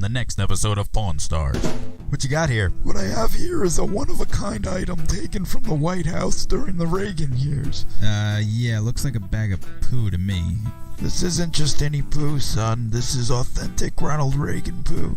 the next episode of Pawn Stars. What you got here? What I have here is a one-of-a-kind item taken from the White House during the Reagan years. Yeah, looks like a bag of poo to me. This isn't just any poo, son. This is authentic Ronald Reagan poo.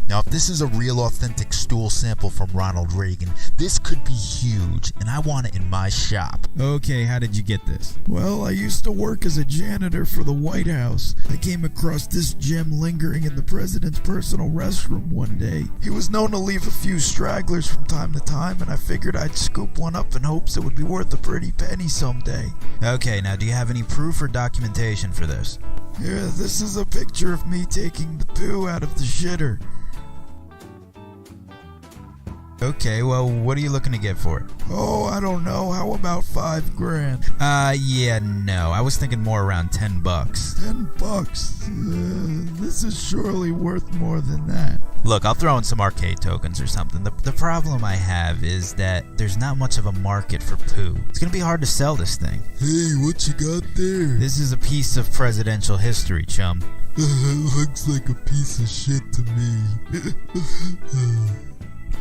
Now, if this is a real authentic stool sample from Ronald Reagan, this could be huge, and I want it in my shop. Okay, how did you get this? Well, I used to work as a janitor for the White House. I came across this gem lingering in the president's personal restroom one day. He was known to leave a few stragglers from time to time, and I figured I'd scoop one up in hopes it would be worth a pretty penny someday. Okay, now do you have any proof or documentation for this? Yeah, this is a picture of me taking the poo out of the shitter. Okay, well, what are you looking to get for it? Oh, I don't know. How about $5,000? Yeah, no. I was thinking more around $10. $10? This is surely worth more than that. Look, I'll throw in some arcade tokens or something. The problem I have is that there's not much of a market for poo. It's gonna be hard to sell this thing. Hey, what you got there? This is a piece of presidential history, chum. Looks like a piece of shit to me.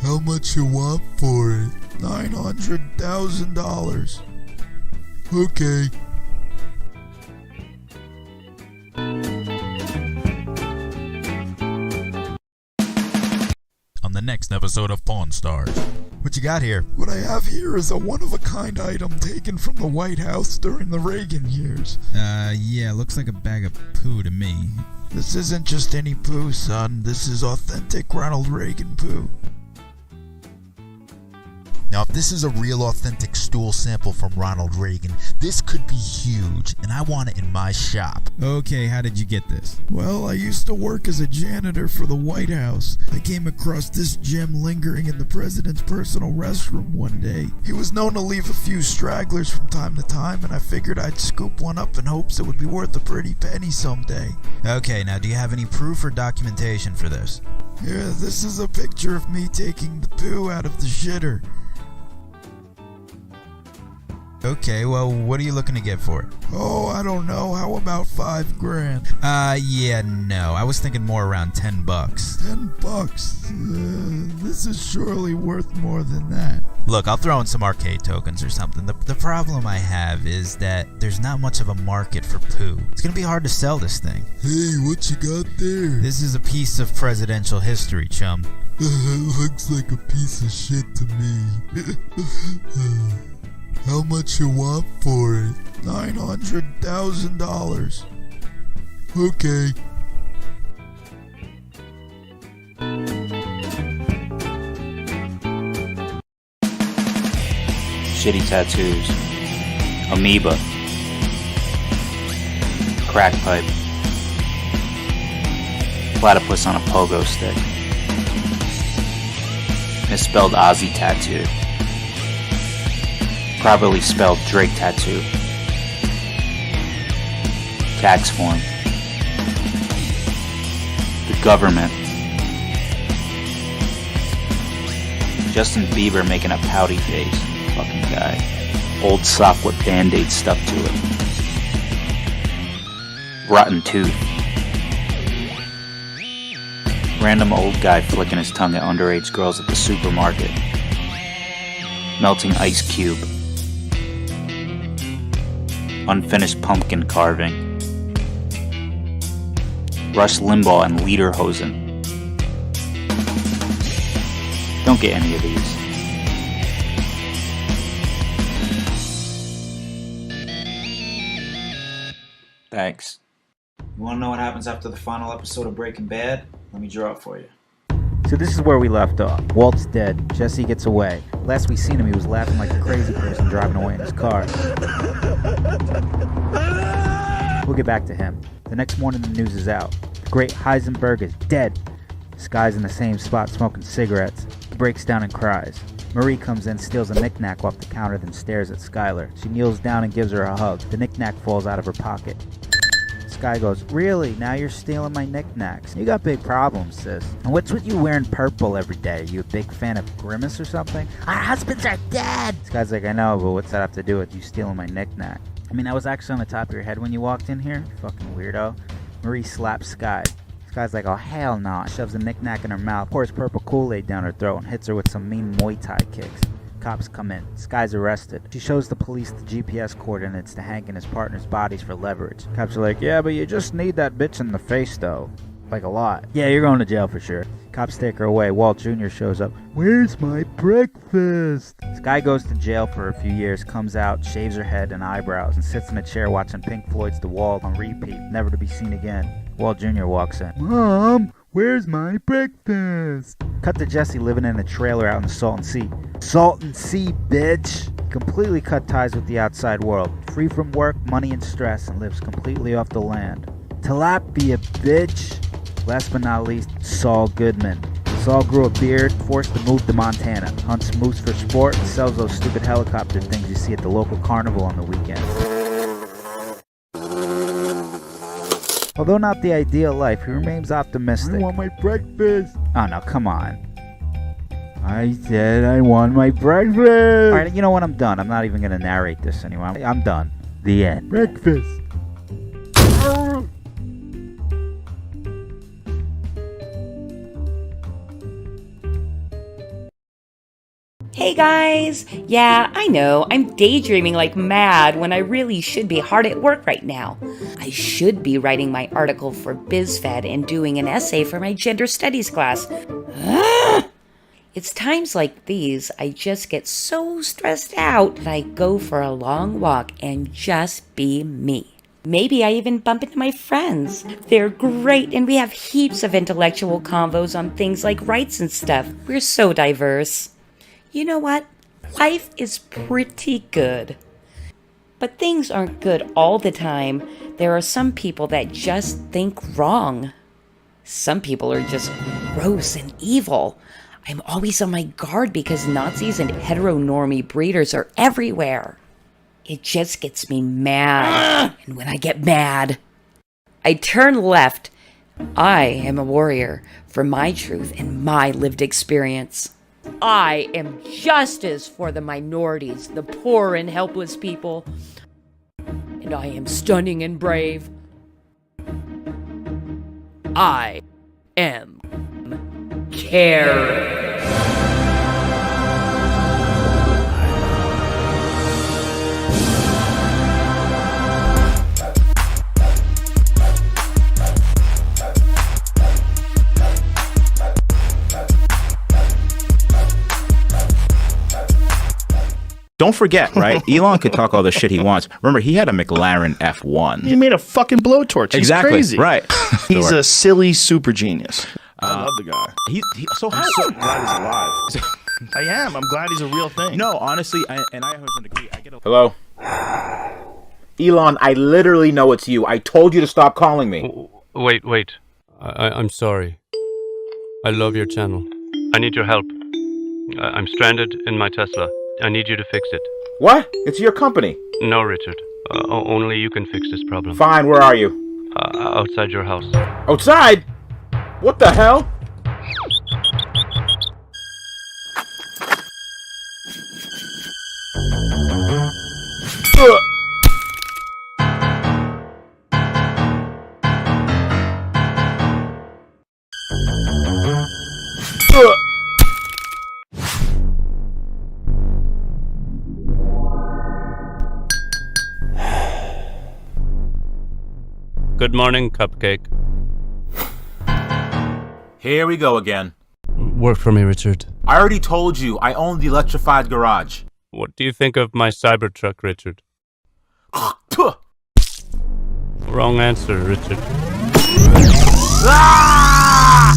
How much you want for it? $900,000. Okay. On the next episode of Pawn Stars. What you got here? What I have here is a one-of-a-kind item taken from the White House during the Reagan years. Yeah, looks like a bag of poo to me. This isn't just any poo, son. This is authentic Ronald Reagan poo. Now, if this is a real authentic stool sample from Ronald Reagan, this could be huge, and I want it in my shop. Okay, how did you get this? Well, I used to work as a janitor for the White House. I came across this gem lingering in the president's personal restroom one day. He was known to leave a few stragglers from time to time, and I figured I'd scoop one up in hopes it would be worth a pretty penny someday. Okay, now do you have any proof or documentation for this? Yeah, this is a picture of me taking the poo out of the shitter. Okay, well, what are you looking to get for it? Oh, I don't know. How about $5,000? Yeah, no. I was thinking more around $10. $10? This is surely worth more than that. Look, I'll throw in some arcade tokens or something. The problem I have is that there's not much of a market for poo. It's gonna be hard to sell this thing. Hey, what you got there? This is a piece of presidential history, chum. Looks like a piece of shit to me. How much you want for it? $900,000. Okay. Shitty tattoos. Amoeba. Crack pipe. Platypus on a pogo stick. Misspelled Aussie tattoo. Properly spelled Drake tattoo. Tax form. The government. Justin Bieber making a pouty face. Fucking guy. Old sock with band-aid stuck to it. Rotten tooth. Random old guy flicking his tongue at underage girls at the supermarket. Melting ice cube. Unfinished pumpkin carving. Rush Limbaugh and Lederhosen. Don't get any of these. Thanks. You want to know what happens after the final episode of Breaking Bad? Let me draw it for you. So this is where we left off. Walt's dead. Jesse gets away. Last we seen him, he was laughing like a crazy person driving away in his car. We'll get back to him. The next morning, the news is out. The great Heisenberg is dead. Sky's in the same spot smoking cigarettes. He breaks down and cries. Marie comes in, steals a knick-knack off the counter, then stares at Skylar. She kneels down and gives her a hug. The knick-knack falls out of her pocket. Sky goes, "Really? Now you're stealing my knickknacks? You got big problems, sis. And what's with you wearing purple every day? You a big fan of Grimace or something? Our husbands are dead!" Sky's like, "I know, but what's that have to do with you stealing my knick-knack?" I mean, that was actually on the top of your head when you walked in here, you fucking weirdo. Marie slaps Sky. Sky's like, oh hell no, shoves a knick-knack in her mouth, pours purple Kool-Aid down her throat, and hits her with some mean Muay Thai kicks. Cops come in. Sky's arrested. She shows the police the GPS coordinates to Hank and his partner's bodies for leverage. Cops are like, yeah, but you just need that bitch in the face though. Like a lot. Yeah, you're going to jail for sure. Cops take her away. Walt Jr. shows up. Where's my breakfast? Sky goes to jail for a few years, comes out, shaves her head and eyebrows, and sits in a chair watching Pink Floyd's The Wall on repeat, never to be seen again. Walt Jr. walks in. Mom, where's my breakfast? Cut to Jesse living in a trailer out in the Salton Sea. Salton Sea, bitch! Completely cut ties with the outside world. Free from work, money, and stress, and lives completely off the land. Tilapia, bitch! Last but not least, Saul Goodman. Saul grew a beard, forced to move to Montana, hunts moose for sport, and sells those stupid helicopter things you see at the local carnival on the weekends. Although not the ideal life, he remains optimistic. I want my breakfast. Oh no, come on. I said I want my breakfast. Alright, you know what? I'm done. I'm not even going to narrate this anymore. I'm done. The end. Breakfast. Hey guys! Yeah, I know, I'm daydreaming like mad when I really should be hard at work right now. I should be writing my article for BizFed and doing an essay for my gender studies class. It's times like these I just get so stressed out that I go for a long walk and just be me. Maybe I even bump into my friends. They're great and we have heaps of intellectual convos on things like rights and stuff. We're so diverse. You know what? Life is pretty good. But things aren't good all the time. There are some people that just think wrong. Some people are just gross and evil. I'm always on my guard because Nazis and heteronormy breeders are everywhere. It just gets me mad. And when I get mad, I turn left. I am a warrior for my truth and my lived experience. I am justice for the minorities, the poor and helpless people. And I am stunning and brave. I am care. Don't forget, right? Elon could talk all the shit he wants. Remember, he had a McLaren F1. He made a fucking blowtorch. He's exactly. Crazy. Right. He's a silly super genius. I love the guy. I'm so glad he's alive. I am. I'm glad he's a real thing. No, honestly, I agree. Hello? Elon, I literally know it's you. I told you to stop calling me. Wait. I'm sorry. I love your channel. I need your help. I'm stranded in my Tesla. I need you to fix it. What? It's your company. No, Richard. Only you can fix this problem. Fine, where are you? Outside your house. Outside? What the hell? Good morning, Cupcake. Here we go again. Work for me, Richard. I already told you, I own the electrified garage. What do you think of my Cybertruck, Richard? Wrong answer, Richard. Ah!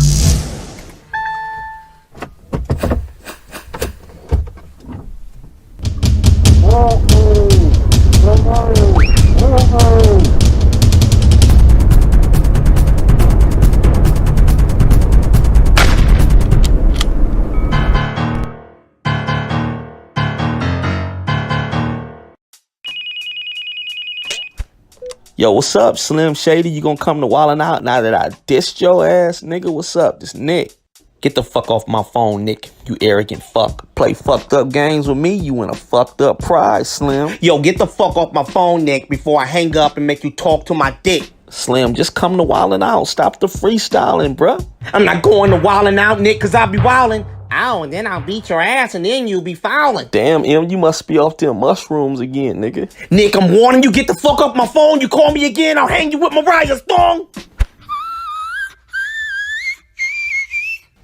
Yo, what's up, Slim Shady? You gonna come to Wildin' Out now that I dissed your ass? Nigga, what's up? This Nick. Get the fuck off my phone, Nick. You arrogant fuck. Play fucked up games with me, you in a fucked up prize, Slim. Yo, get the fuck off my phone, Nick, before I hang up and make you talk to my dick. Slim, just come to Wildin' Out. Stop the freestyling, bruh. I'm not going to Wildin' Out, Nick, because I'll be wildin'. Ow, and then I'll beat your ass, and then you'll be fouling. Damn, M, you must be off them mushrooms again, nigga. Nick, I'm warning you, get the fuck off my phone. You call me again, I'll hang you with Mariah's thong.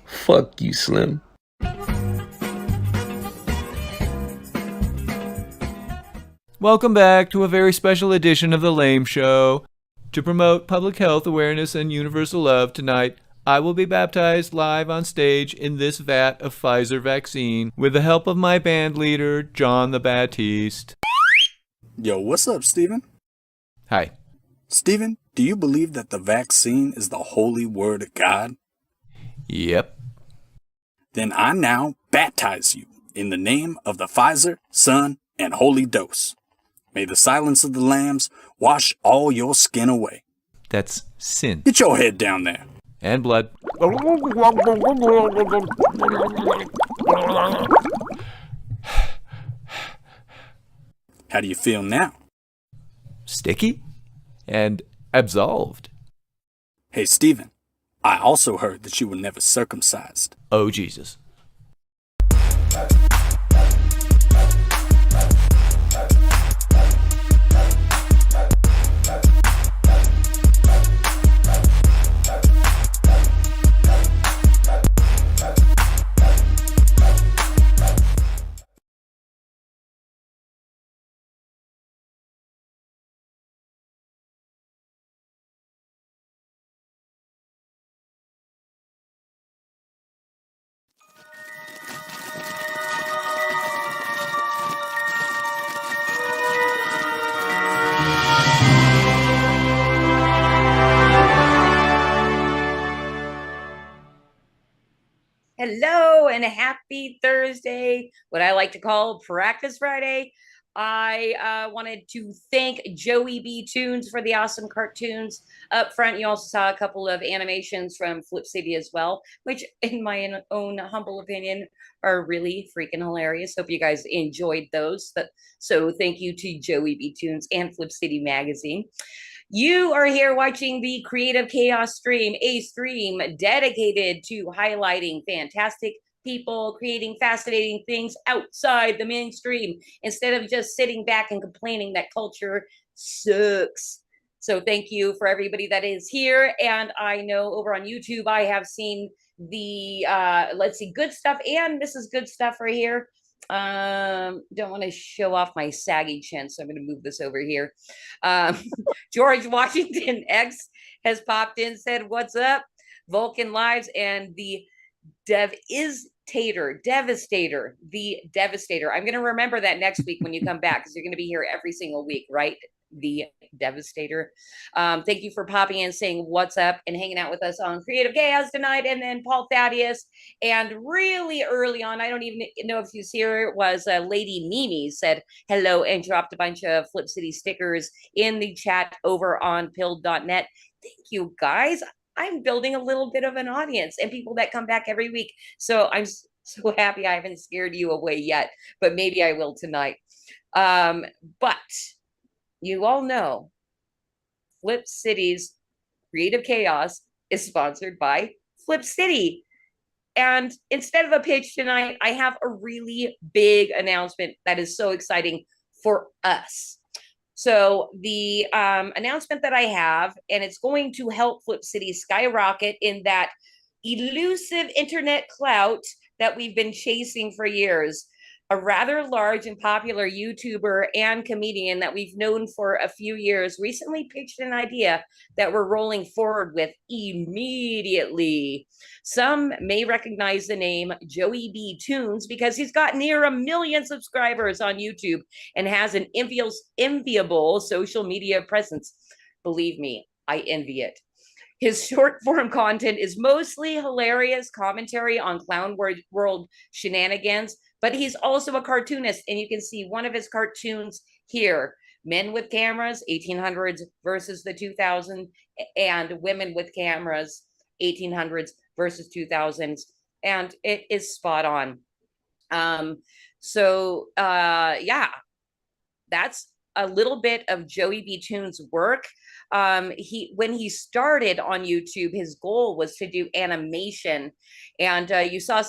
Fuck you, Slim. Welcome back to a very special edition of The Lame Show. To promote public health awareness and universal love tonight, I will be baptized live on stage in this vat of Pfizer vaccine with the help of my band leader, John the Baptiste. Yo, what's up, Steven? Hi. Steven, do you believe that the vaccine is the holy word of God? Yep. Then I now baptize you in the name of the Pfizer, Son, and Holy Dose. May the silence of the lambs wash all your skin away. That's sin. Get your head down there. And blood. How do you feel now? Sticky and absolved. Hey, Steven, I also heard that you were never circumcised. Oh, Jesus. Hello and happy Thursday, what I like to call Practice Friday. I wanted to thank Joey B. Tunes for the awesome cartoons. Up front, you also saw a couple of animations from Flip City as well, which in my own humble opinion are really freaking hilarious. Hope you guys enjoyed those. So thank you to Joey B. Tunes and Flip City Magazine. You are here watching the Creative Chaos stream, a stream dedicated to highlighting fantastic people creating fascinating things outside the mainstream instead of just sitting back and complaining that culture sucks. So thank you for everybody that is here. And I know over on YouTube, I have seen the, let's see, good stuff. And this is good stuff right here. Don't want to show off my saggy chin, so I'm going to move this over here. George Washington X has popped in, said, what's up? Vulcan Lives and the Devastator. The Devastator. I'm going to remember that next week when you come back, because you're going to be here every single week, right? The Devastator. Thank you for popping in, saying what's up, and hanging out with us on Creative Chaos tonight. And then Paul Thaddeus, and really early on, I don't even know if you see her, was Lady Mimi said hello and dropped a bunch of Flip City stickers in the chat over on pilled.net. Thank you, guys. I'm building a little bit of an audience and people that come back every week. So I'm so happy I haven't scared you away yet, but maybe I will tonight. But you all know Flip City's Creative Chaos is sponsored by Flip City. And instead of a pitch tonight, I have a really big announcement that is so exciting for us. So the announcement that I have, and it's going to help Flip City skyrocket in that elusive internet clout that we've been chasing for years. A rather large and popular YouTuber and comedian that we've known for a few years recently pitched an idea that we're rolling forward with immediately. Some may recognize the name Joey B. Tunes because he's got near 1 million subscribers on YouTube and has an enviable social media presence. Believe me, I envy it. His short form content is mostly hilarious commentary on clown world shenanigans, but he's also a cartoonist, and you can see one of his cartoons here. Men with cameras, 1800s versus the 2000s, and women with cameras, 1800s versus 2000s, and it is spot on. Yeah, that's a little bit of Joey B. Toon's work. When he started on YouTube, his goal was to do animation, and you saw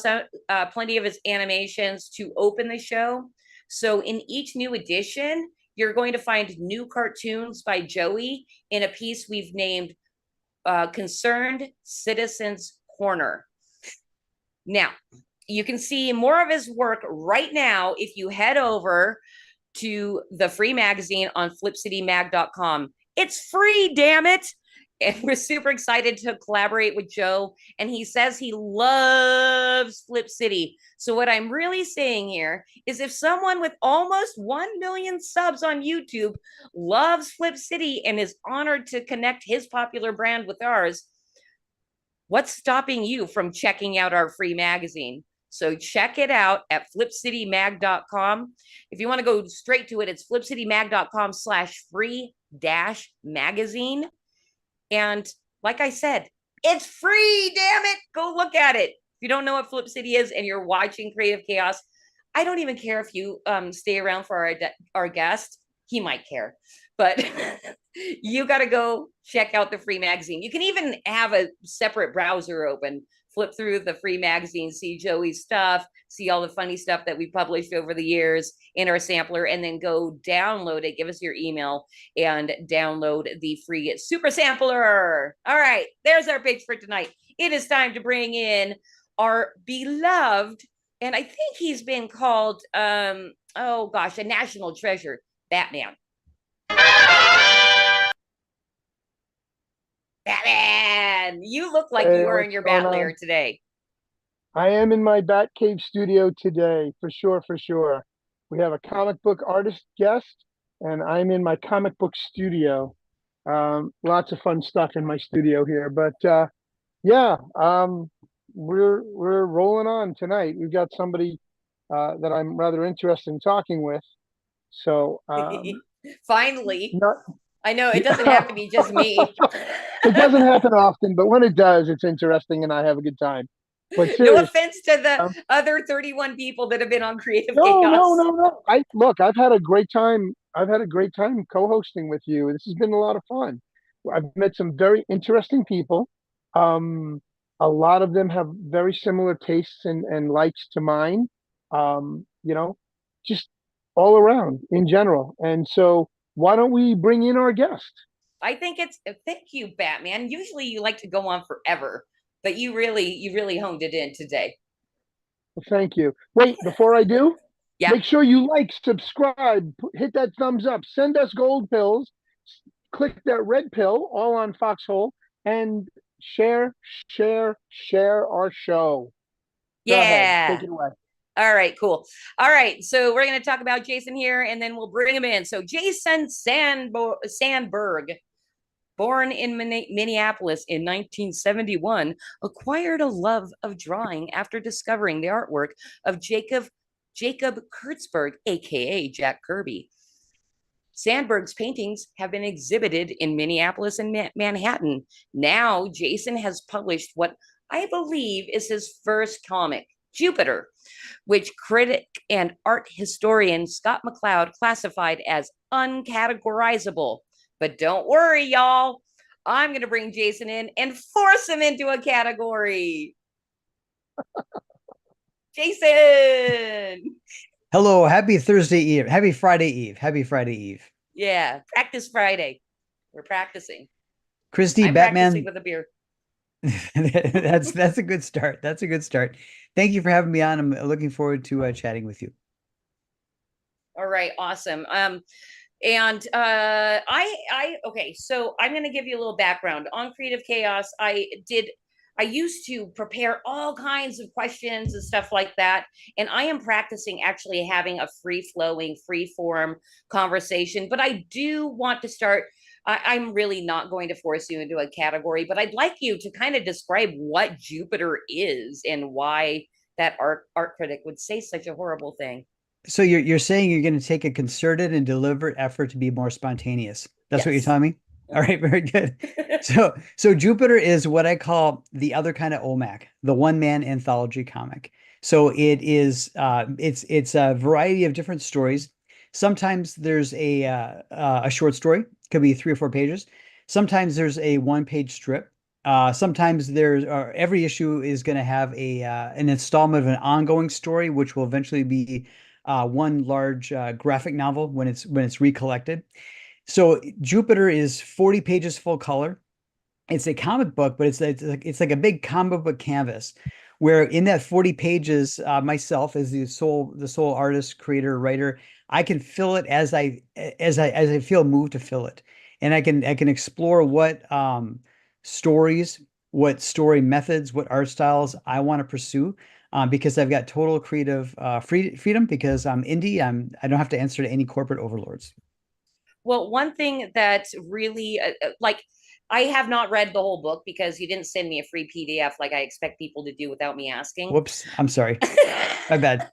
plenty of his animations to open the show. So in each new edition, you're going to find new cartoons by Joey in a piece we've named Concerned Citizens Corner. Now, you can see more of his work right now if you head over to the free magazine on flipcitymag.com. It's free, damn it. And we're super excited to collaborate with Joe. And he says he loves Flip City. So what I'm really saying here is if someone with almost 1 million subs on YouTube loves Flip City and is honored to connect his popular brand with ours, what's stopping you from checking out our free magazine? So check it out at flipcitymag.com. If you want to go straight to it, it's flipcitymag.com/free-magazine. And like I said, it's free, damn it. Go look at it. If you don't know what Flip City is and you're watching Creative Chaos, I don't even care if you stay around for our guest. He might care. But you got to go check out the free magazine. You can even have a separate browser open, flip through the free magazine, see Joey's stuff, see all the funny stuff that we published over the years in our sampler, and then go download it. Give us your email and download the free super sampler. All right, there's our pitch for tonight. It is time to bring in our beloved, and I think he's been called, a national treasure, Batman. Batman, you look like you are in your bat lair today. I am in my Bat Cave studio today, for sure, for sure. We have a comic book artist guest, and I'm in my comic book studio. Lots of fun stuff in my studio here, but we're rolling on tonight. We've got somebody that I'm rather interested in talking with. So finally. I know it doesn't have to be just me. It doesn't happen often, but when it does, it's interesting and I have a good time. But no offense to the other 31 people that have been on Creative Chaos. No. I've had a great time. I've had a great time co-hosting with you. This has been a lot of fun. I've met some very interesting people. A lot of them have very similar tastes and likes to mine. Just all around in general. And so why don't we bring in our guest? I think thank you, Batman. Usually you like to go on forever, but you really honed it in today. Well, thank you. Wait, before I do, make sure you like, subscribe, hit that thumbs up, send us gold pills, click that red pill, all on Foxhole, and share our show. Yeah. Go ahead, take it away. All right, cool. All right, so we're going to talk about Jason here, and then we'll bring him in. So Jason Sandberg, born in Minneapolis in 1971, acquired a love of drawing after discovering the artwork of Jacob Kurtzberg, a.k.a. Jack Kirby. Sandberg's paintings have been exhibited in Minneapolis and Manhattan. Now, Jason has published what I believe is his first comic, Jupiter, which critic and art historian Scott McCloud classified as uncategorizable. But don't worry, y'all. I'm going to bring Jason in and force him into a category. Jason! Hello, happy Thursday Eve. Happy Friday Eve. Happy Friday Eve. Yeah, practice Friday. We're practicing. Christy, I'm Batman. practicing with a beer. That's a good start. That's a good start. Thank you for having me on. I'm looking forward to chatting with you. All right, awesome. Okay, so I'm going to give you a little background on Creative Chaos. I used to prepare all kinds of questions and stuff like that. And I am practicing actually having a free-flowing, free-form conversation. But I do want to start. I'm really not going to force you into a category, but I'd like you to kind of describe what Jupiter is and why that art critic would say such a horrible thing. So you're saying you're going to take a concerted and deliberate effort to be more spontaneous. That's what you're telling me? All right, very good. So Jupiter is what I call the other kind of OMAC, the one-man anthology comic. So it is it's a variety of different stories Sometimes there's a short story, could be 3 or 4 pages. Sometimes there's a 1-page strip. Sometimes there's every issue is going to have an installment of an ongoing story, which will eventually be one large graphic novel when it's recollected. So Jupiter is 40 pages full color. It's a comic book, but it's like a big comic book canvas, where in that 40 pages, myself as the sole artist, creator, writer, I can fill it as I feel moved to fill it, and I can explore what stories, what story methods, what art styles I want to pursue. Because I've got total creative freedom, because I'm indie. I don't have to answer to any corporate overlords. Well, one thing that's really like, I have not read the whole book because you didn't send me a free PDF like I expect people to do without me asking. Whoops, I'm sorry. My bad.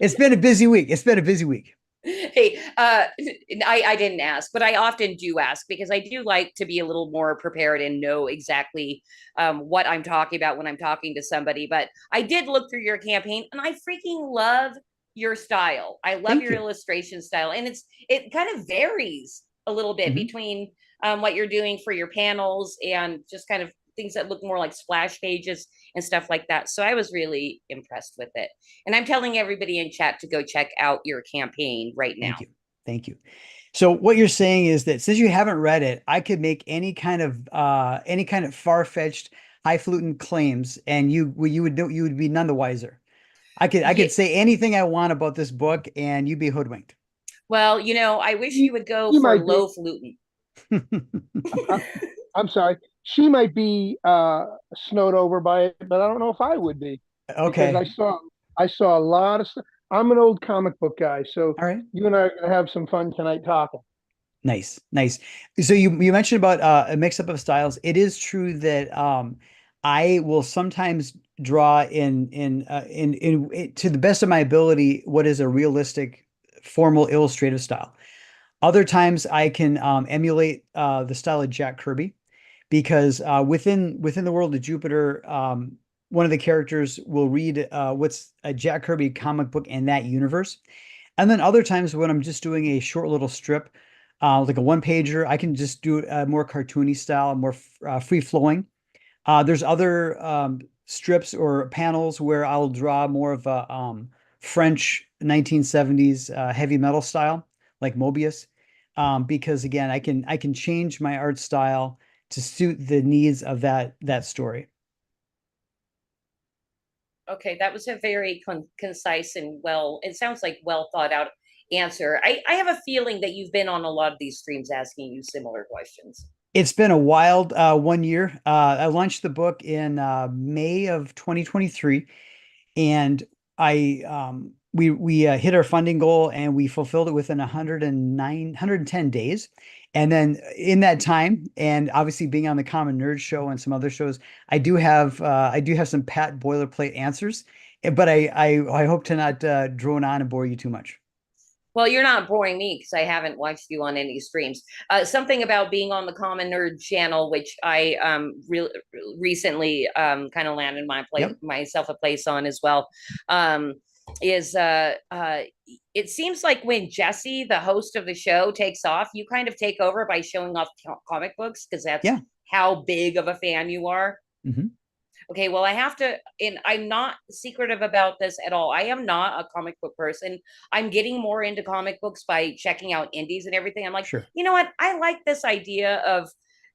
It's been a busy week. Hey, I didn't ask, but I often do ask because I do like to be a little more prepared and know exactly what I'm talking about when I'm talking to somebody. But I did look through your campaign, and I freaking love your style. I love your illustration style, and it kind of varies a little bit between what you're doing for your panels and just kind of things that look more like splash pages and stuff like that. So I was really impressed with it. And I'm telling everybody in chat to go check out your campaign right now. Thank you. So what you're saying is that since you haven't read it, I could make any kind of far-fetched, highfalutin claims, and you would be none the wiser. I could say anything I want about this book, and you'd be hoodwinked. Well, I wish you would go for low-falutin. I'm sorry. She might be snowed over by it, but I don't know if I would be. Okay. Because I saw a lot of stuff. I'm an old comic book guy, so all right. You and I are going to have some fun tonight talking. Nice. So you mentioned about a mix-up of styles. It is true that I will sometimes draw in to the best of my ability what is a realistic, formal illustrative style. Other times I can emulate the style of Jack Kirby, because within the world of Jupiter, one of the characters will read what's a Jack Kirby comic book in that universe. And then other times when I'm just doing a short little strip, like a 1-pager, I can just do a more cartoony style, more free-flowing. There's other strips or panels where I'll draw more of a French 1970s heavy metal style, like Mobius, because again, I can change my art style to suit the needs of that story. Okay, that was a very concise and it sounds like well thought out answer. I have a feeling that you've been on a lot of these streams asking you similar questions. It's been a wild 1 year. I launched the book in May of 2023, and we hit our funding goal, and we fulfilled it within 110 days. And then in that time, and obviously being on the Common Nerd Show and some other shows, I do have some pat boilerplate answers, but I hope to not drone on and bore you too much. Well, you're not boring me because I haven't watched you on any streams. Something about being on the Common Nerd channel, which I recently kind of landed myself a place on as well, is it seems like when Jesse, the host of the show, takes off, you kind of take over by showing off comic books, because that's how big of a fan you are. Mm-hmm. Okay, well, I have to, and I'm not secretive about this at all. I am not a comic book person. I'm getting more into comic books by checking out indies and everything. I'm like, You know what? I like this idea of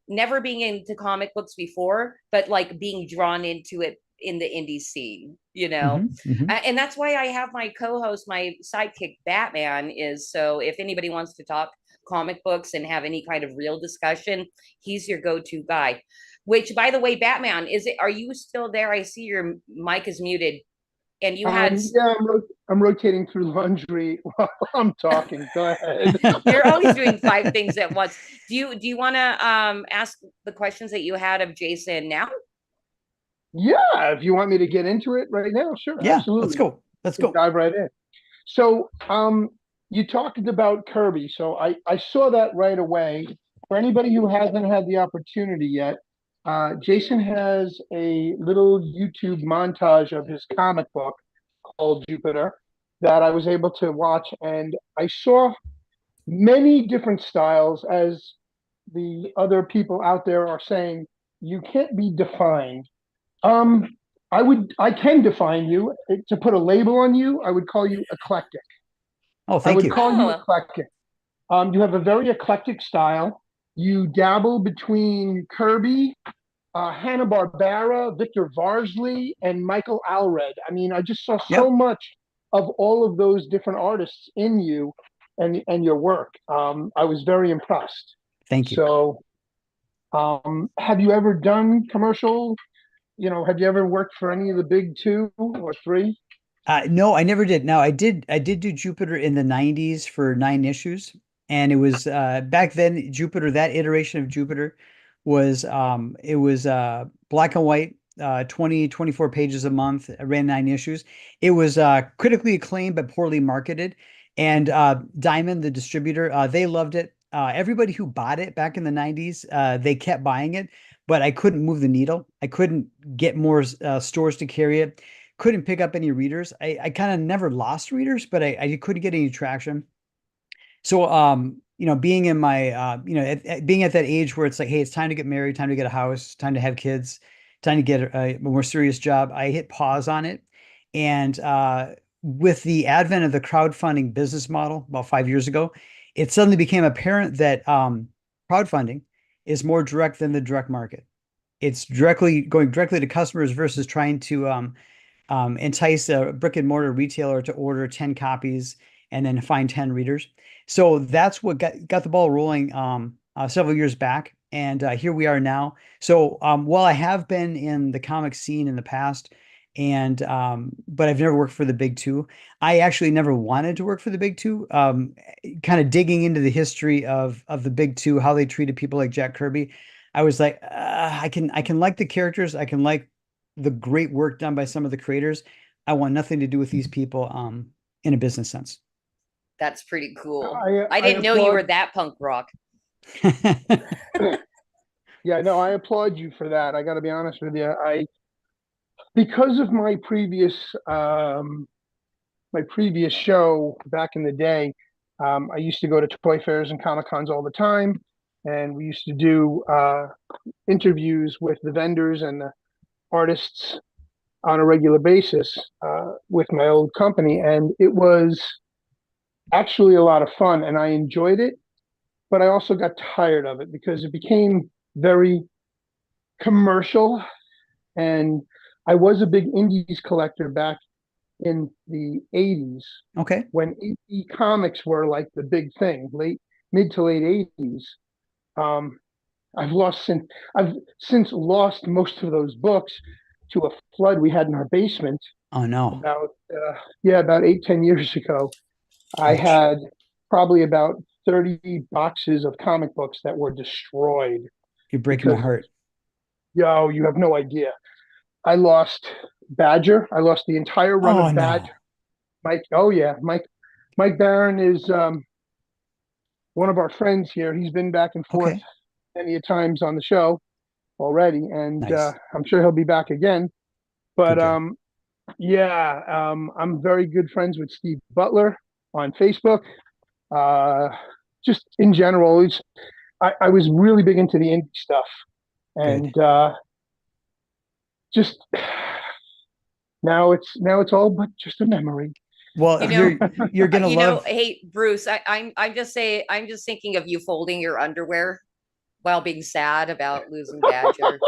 never being into comic books before, but like being drawn into it in the indie scene, and that's why I have my co-host, my sidekick Batman, is so if anybody wants to talk comic books and have any kind of real discussion, he's your go-to guy. Which, by the way, Batman, are you still there? I see your mic is muted, and you had I'm rotating through laundry while I'm talking. Go ahead. You're always doing 5 things at once. Do you want to ask the questions that you had of Jason now? Yeah, if you want me to get into it right now, sure. Yeah, absolutely. Let's go. Dive right in. So, you talked about Kirby, so I saw that right away. For anybody who hasn't had the opportunity yet, Jason has a little YouTube montage of his comic book called Jupiter, that I was able to watch, and I saw many different styles. As the other people out there are saying, you can't be defined. Um, I can define you. To put a label on you, I would call you eclectic. Oh, I thank would you. call you Oh, eclectic. You have a very eclectic style. You dabble between Kirby, Hanna-Barbera, Victor Varsley, and Michael Allred. I mean, I just saw so Yep. much of all of those different artists in you and your work. I was very impressed. Thank you. So, have you ever done commercial? Have you ever worked for any of the big two or three? No, I never did. Now I did do Jupiter in the 90s for 9 issues. And it was back then Jupiter, that iteration of Jupiter was it was black and white, 20, 24 pages a month. I ran 9 issues. It was critically acclaimed but poorly marketed. And Diamond, the distributor, they loved it. Everybody who bought it back in the 90s, they kept buying it, but I couldn't move the needle. I couldn't get more stores to carry it, couldn't pick up any readers. I kind of never lost readers, but I couldn't get any traction. So, being in my, being at that age where it's like, hey, it's time to get married, time to get a house, time to have kids, time to get a more serious job, I hit pause on it. And with the advent of the crowdfunding business model about 5 years ago, it suddenly became apparent that crowdfunding is more direct than the direct market. It's going directly to customers versus trying to entice a brick and mortar retailer to order 10 copies and then find 10 readers. So that's what got the ball rolling several years back. And here we are now. So while I have been in the comic scene in the past, and but I've never worked for the big two. I actually never wanted to work for the big two. Kind of digging into the history of the big two, how they treated people like Jack Kirby, I was like, I can like the characters, I can like the great work done by some of the creators. I want nothing to do with these people in a business sense. that's pretty cool. I I didn't know you applaud- were that punk rock. Yeah, no, I applaud you for that. I got to be honest with you. Because of my previous show back in the day, I used to go to toy fairs and comic cons all the time, and we used to do interviews with the vendors and the artists on a regular basis with my old company, and it was actually a lot of fun, and I enjoyed it. But I also got tired of it because it became very commercial, and I was a big indies collector back in the 80s. Okay. When indie comics were like the big thing, mid to late 80s. I've since lost most of those books to a flood we had in our basement. Oh no. About 8-10 years ago. I had probably about 30 boxes of comic books that were destroyed. You're breaking my heart. Yo, you have no idea. I lost Badger. I lost the entire run of Badger. No. Mike Barron is one of our friends here. He's been back and forth many a times on the show already, and nice. I'm sure he'll be back again. But I'm very good friends with Steve Butler on Facebook. Just in general, I was really big into the indie stuff, and just now it's all but just a memory. Well, you're gonna love. Hey, Bruce, I'm just thinking of you folding your underwear while being sad about losing Badger.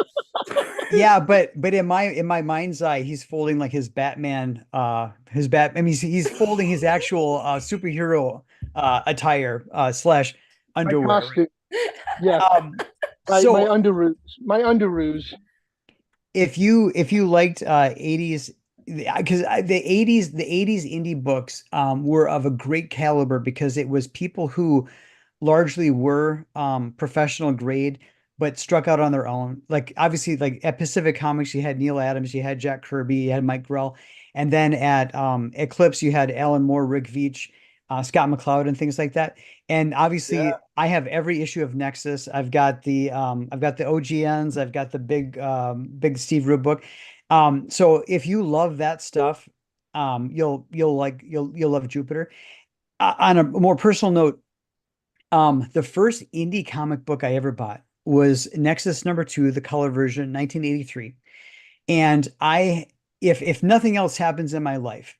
Yeah, but in my mind's eye, he's folding like his Batman, I mean, he's folding his actual superhero attire slash underwear. My costume. Yeah. My underoos. If you liked 80s, because the 80s indie books were of a great caliber because it was people who largely were professional grade but struck out on their own. Like obviously, like at Pacific Comics, you had Neil Adams, you had Jack Kirby, you had Mike Grell, and then at Eclipse, you had Alan Moore, Rick Veitch, Scott McCloud, and things like that. And obviously, I have every issue of Nexus. I've got the OGNs, I've got the big Steve Rude book. So if you love that stuff, you'll love Jupiter. On a more personal note, the first indie comic book I ever bought was Nexus #2, the color version, 1983. And if nothing else happens in my life,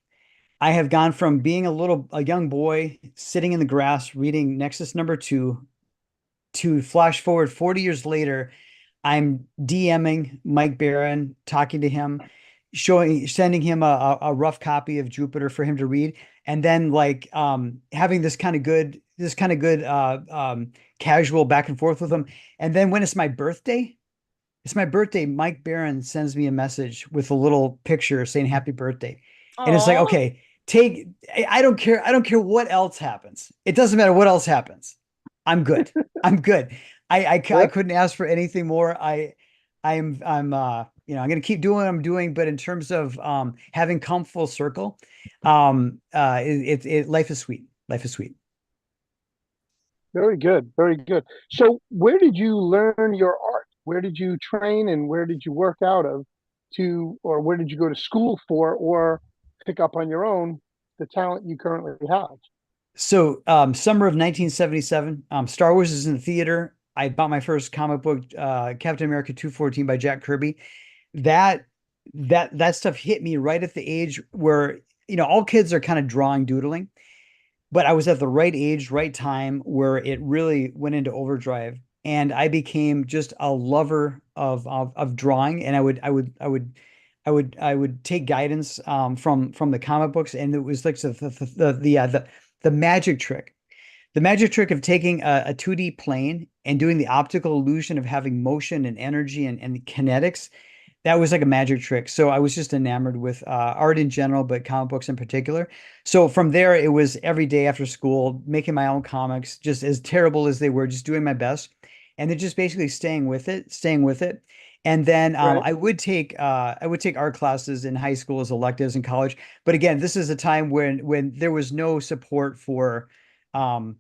I have gone from being a young boy sitting in the grass reading Nexus #2 to flash forward 40 years later. I'm DMing Mike Barron, talking to him, sending him a rough copy of Jupiter for him to read, and then like having this kind of good casual back and forth with him. And then when it's my birthday, Mike Barron sends me a message with a little picture saying happy birthday. And it's like, Aw. okay, I don't care. I don't care what else happens. It doesn't matter what else happens. I'm good. I'm good. I couldn't ask for anything more. I'm I'm going to keep doing what I'm doing, but in terms of having come full circle, life is sweet. Life is sweet. Very good. Very good. So where did you learn your art? Where did you train and where did you work out of or where did you go to school for or pick up on your own the talent you currently have? So summer of 1977, Star Wars is in the theater. I bought my first comic book, Captain America 214 by Jack Kirby. That stuff hit me right at the age where, all kids are kind of drawing, doodling, but I was at the right age, right time where it really went into overdrive. And I became just a lover of drawing. And I would take guidance from the comic books. And it was like the magic trick. The magic trick of taking a 2D plane and doing the optical illusion of having motion and energy and kinetics. That was like a magic trick. So I was just enamored with art in general, but comic books in particular. So from there, it was every day after school, making my own comics, just as terrible as they were, just doing my best. And then just basically staying with it. And then I would take art classes in high school as electives in college. But again, this is a time when there was no support there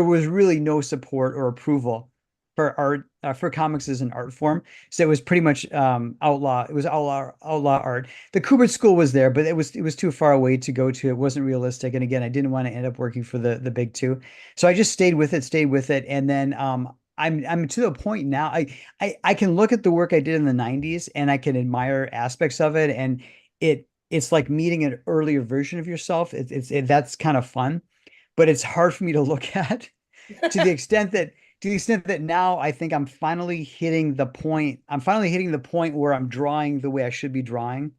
was really no support or approval for art for comics as an art form. So it was pretty much outlaw. It was outlaw art. The Kubert School was there, but it was too far away to go to. It wasn't realistic. And again, I didn't want to end up working for the big two. So I just stayed with it. And then I'm to the point now. I can look at the work I did in the 90s and I can admire aspects of it. And it's like meeting an earlier version of yourself. That's kind of fun, but it's hard for me to look at to the extent that now I think I'm finally hitting the point. I'm finally hitting the point where I'm drawing the way I should be drawing.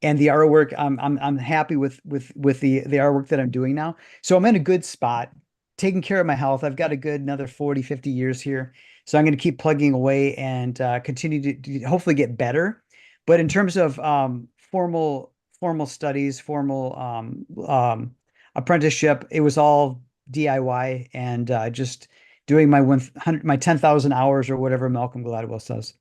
And the artwork, I'm happy with the artwork that I'm doing now. So I'm in a good spot, taking care of my health. I've got a good another 40, 50 years here. So I'm going to keep plugging away and continue to hopefully get better. But in terms of formal studies, formal apprenticeship, it was all DIY and just doing my 10,000 hours or whatever Malcolm Gladwell says.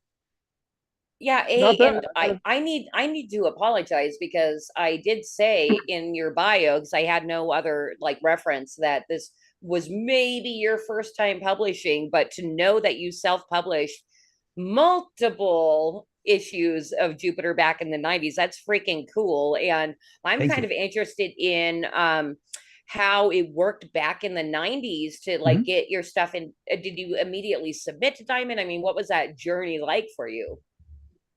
Yeah, and I need to apologize because I did say in your bio, because I had no other like reference, that this was maybe your first time publishing, but to know that you self-published multiple issues of Jupiter back in the 90s, that's freaking cool. And I'm kind of interested in how it worked back in the 90s to like get your stuff in. Did you immediately submit to Diamond? I mean, what was that journey like for you?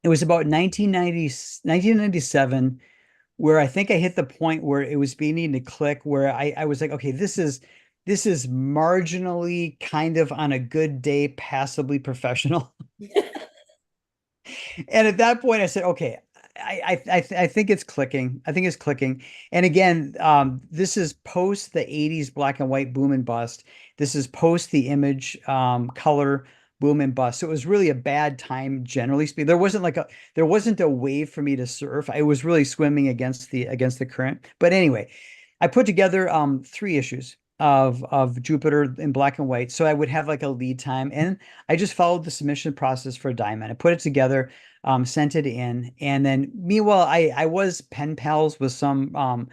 It was about 1997 where I think I hit the point where it was beginning to click, where I was like, okay, this is marginally kind of on a good day, passably professional. And at that point I said, okay, I think it's clicking. I think it's clicking. And again, this is post the 80s black and white boom and bust. This is post the image color boom and bust. So it was really a bad time, generally speaking. There wasn't a wave for me to surf. I was really swimming against the current. But anyway, I put together 3 issues of Jupiter in black and white. So I would have like a lead time, and I just followed the submission process for Diamond. I put it together, sent it in, and then meanwhile, I was pen pals with some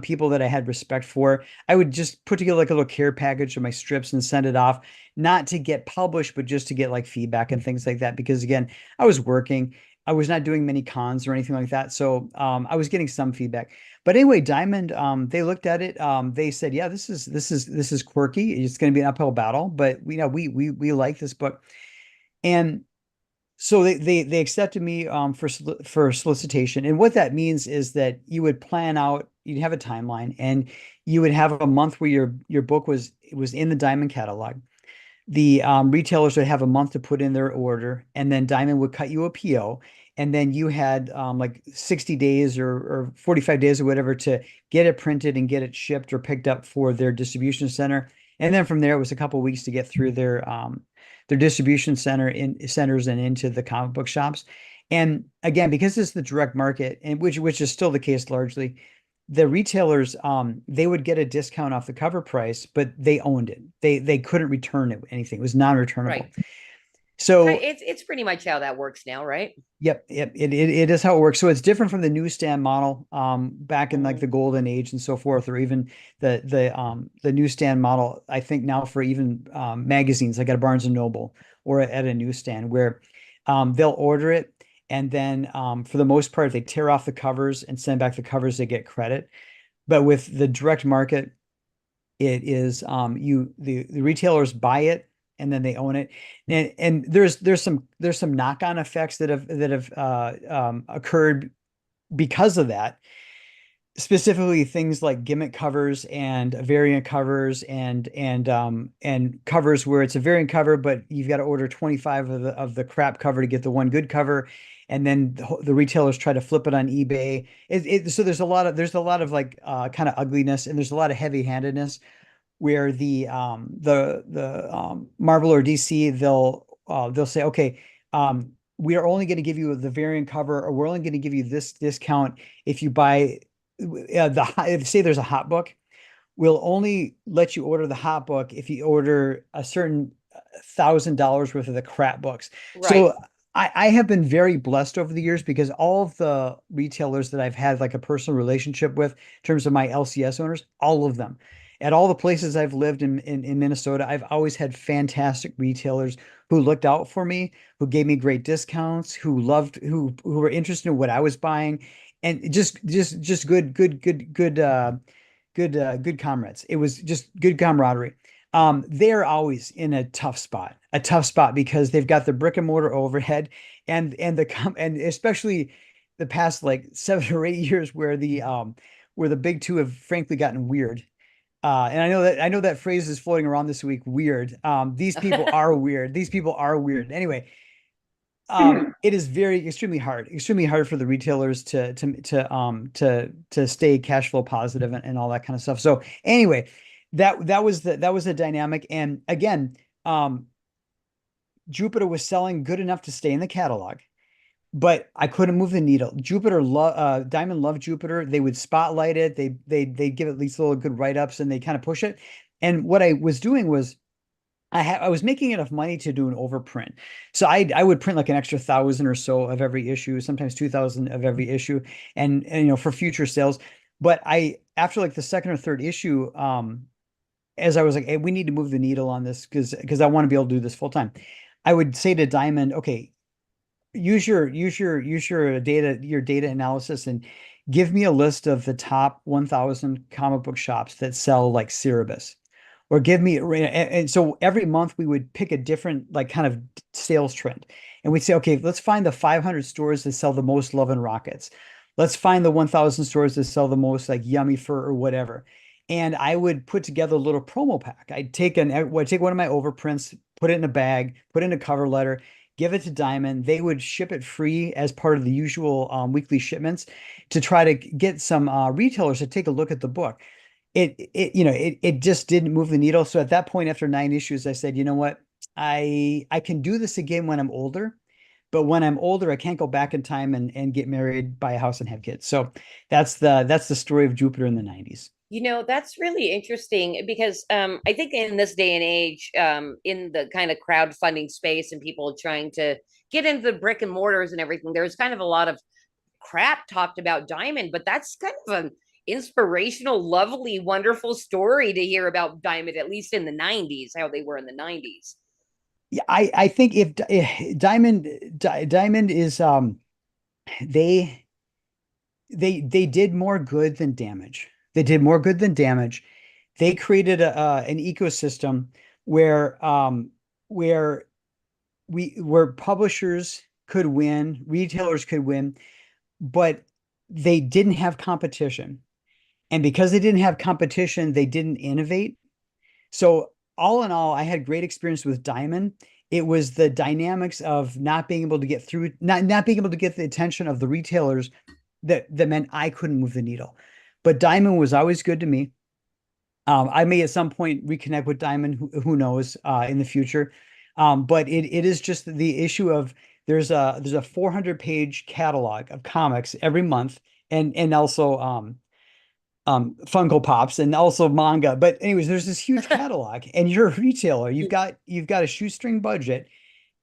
people that I had respect for. I would just put together like a little care package of my strips and send it off, not to get published, but just to get like feedback and things like that. Because again, I was working I was not doing many cons or anything like that. So I was getting some feedback. But anyway, Diamond, they looked at it. They said, yeah, this is quirky. It's going to be an uphill battle, but we like this book. And so they accepted me for solicitation. And what that means is that you would plan out, you'd have a timeline, and you would have a month where your book was in the Diamond catalog. The retailers would have a month to put in their order, and then Diamond would cut you a PO, and then you had like 60 days or 45 days or whatever to get it printed and get it shipped or picked up for their distribution center. And then from there, it was a couple of weeks to get through their distribution centers and into the comic book shops. And again, because it's the direct market, and which is still the case largely, the retailers they would get a discount off the cover price, but they owned it. They couldn't return it, anything. It was non-returnable. Right. So it's pretty much how that works now, right? Yep. It is how it works. So it's different from the newsstand model back in like the golden age and so forth, or even the newsstand model. I think now for even magazines, like at a Barnes and Noble or at a newsstand, where they'll order it, and then for the most part they tear off the covers and send back the covers. They get credit. But with the direct market, it is the retailers buy it and then they own it. And there's some knock-on effects that have occurred because of that. Specifically, things like gimmick covers and variant covers and covers where it's a variant cover, but you've got to order 25 of the crap cover to get the one good cover, and then the retailers try to flip it on eBay. So there's a lot of like kind of ugliness, and there's a lot of heavy-handedness where the Marvel or DC, they'll say, okay, we are only going to give you the variant cover, or we're only going to give you this discount if you buy say there's a hot book. We'll only let you order the hot book if you order a certain $1,000 worth of the crap books. Right. So I have been very blessed over the years, because all of the retailers that I've had like a personal relationship with in terms of my LCS owners, all of them, at all the places I've lived in Minnesota, I've always had fantastic retailers who looked out for me, who gave me great discounts, who were interested in what I was buying, and just good comrades. It was just good camaraderie. They're always in a tough spot because they've got the brick and mortar overhead, and especially the past like 7 or 8 years where the big two have frankly gotten weird. And I know that phrase is floating around this week. Weird. These people are weird. These people are weird. Anyway, it is extremely hard for the retailers to stay cash flow positive and all that kind of stuff. So anyway, that was the dynamic. And again, Jupiter was selling good enough to stay in the catalog, but I couldn't move the needle. Diamond loved Jupiter. They would spotlight it. They'd give it these little good write-ups, and they kind of push it. And what I was doing was I was making enough money to do an overprint. So I would print like an extra 1,000 or so of every issue, sometimes 2,000 of every issue, and for future sales. But after like the second or third issue, as I was like, hey, we need to move the needle on this because I want to be able to do this full time. I would say to Diamond, okay, use your data analysis and give me a list of the top 1,000 comic book shops that sell like Cerebus, or give me, and so every month we would pick a different like kind of sales trend, and we'd say, okay, let's find the 500 stores that sell the most Love and Rockets. Let's find the 1,000 stores that sell the most like Yummy Fur or whatever. And I would put together a little promo pack. I'd take one of my overprints, put it in a bag, put in a cover letter, give it to Diamond. They would ship it free as part of the usual weekly shipments to try to get some retailers to take a look at the book. It just didn't move the needle. So at that point, after 9 issues, I said, you know what? I can do this again when I'm older, but when I'm older, I can't go back in time and get married, buy a house, and have kids. So that's the story of Jupiter in the 90s. That's really interesting because I think in this day and age, in the kind of crowdfunding space and people trying to get into the brick and mortars and everything, there's kind of a lot of crap talked about Diamond, but that's kind of an inspirational, lovely, wonderful story to hear about Diamond, at least in the 90s, how they were in the 90s. Yeah, I think if Diamond is they they did more good than damage. They did more good than damage. They created an ecosystem where where where publishers could win, retailers could win, but they didn't have competition. And because they didn't have competition, they didn't innovate. So all in all, I had great experience with Diamond. It was the dynamics of not being able to get through, not being able to get the attention of the retailers that meant I couldn't move the needle. But Diamond was always good to me. I may at some point reconnect with Diamond, who knows, in the future. But it is just the issue of there's a 400-page catalog of comics every month, and also Funko Pops and also manga. But anyways, there's this huge catalog, and you're a retailer. You've got a shoestring budget.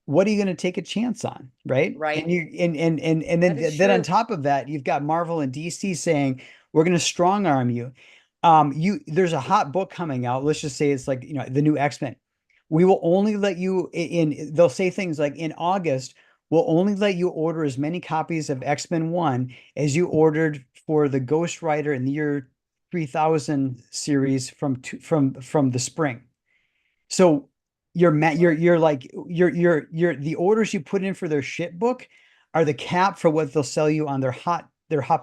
What are you going to take a chance on, right? Right. And you and then on top of that, you've got Marvel and DC saying we're going to strong arm you. There's a hot book coming out. Let's just say it's like, the new X-Men. We will only let you in. They'll say things like, in August, we'll only let you order as many copies of X-Men 1 as you ordered for the Ghost Rider in the year 3000 series from the spring. So you're the orders you put in for their shit book are the cap for what they'll sell you on their hot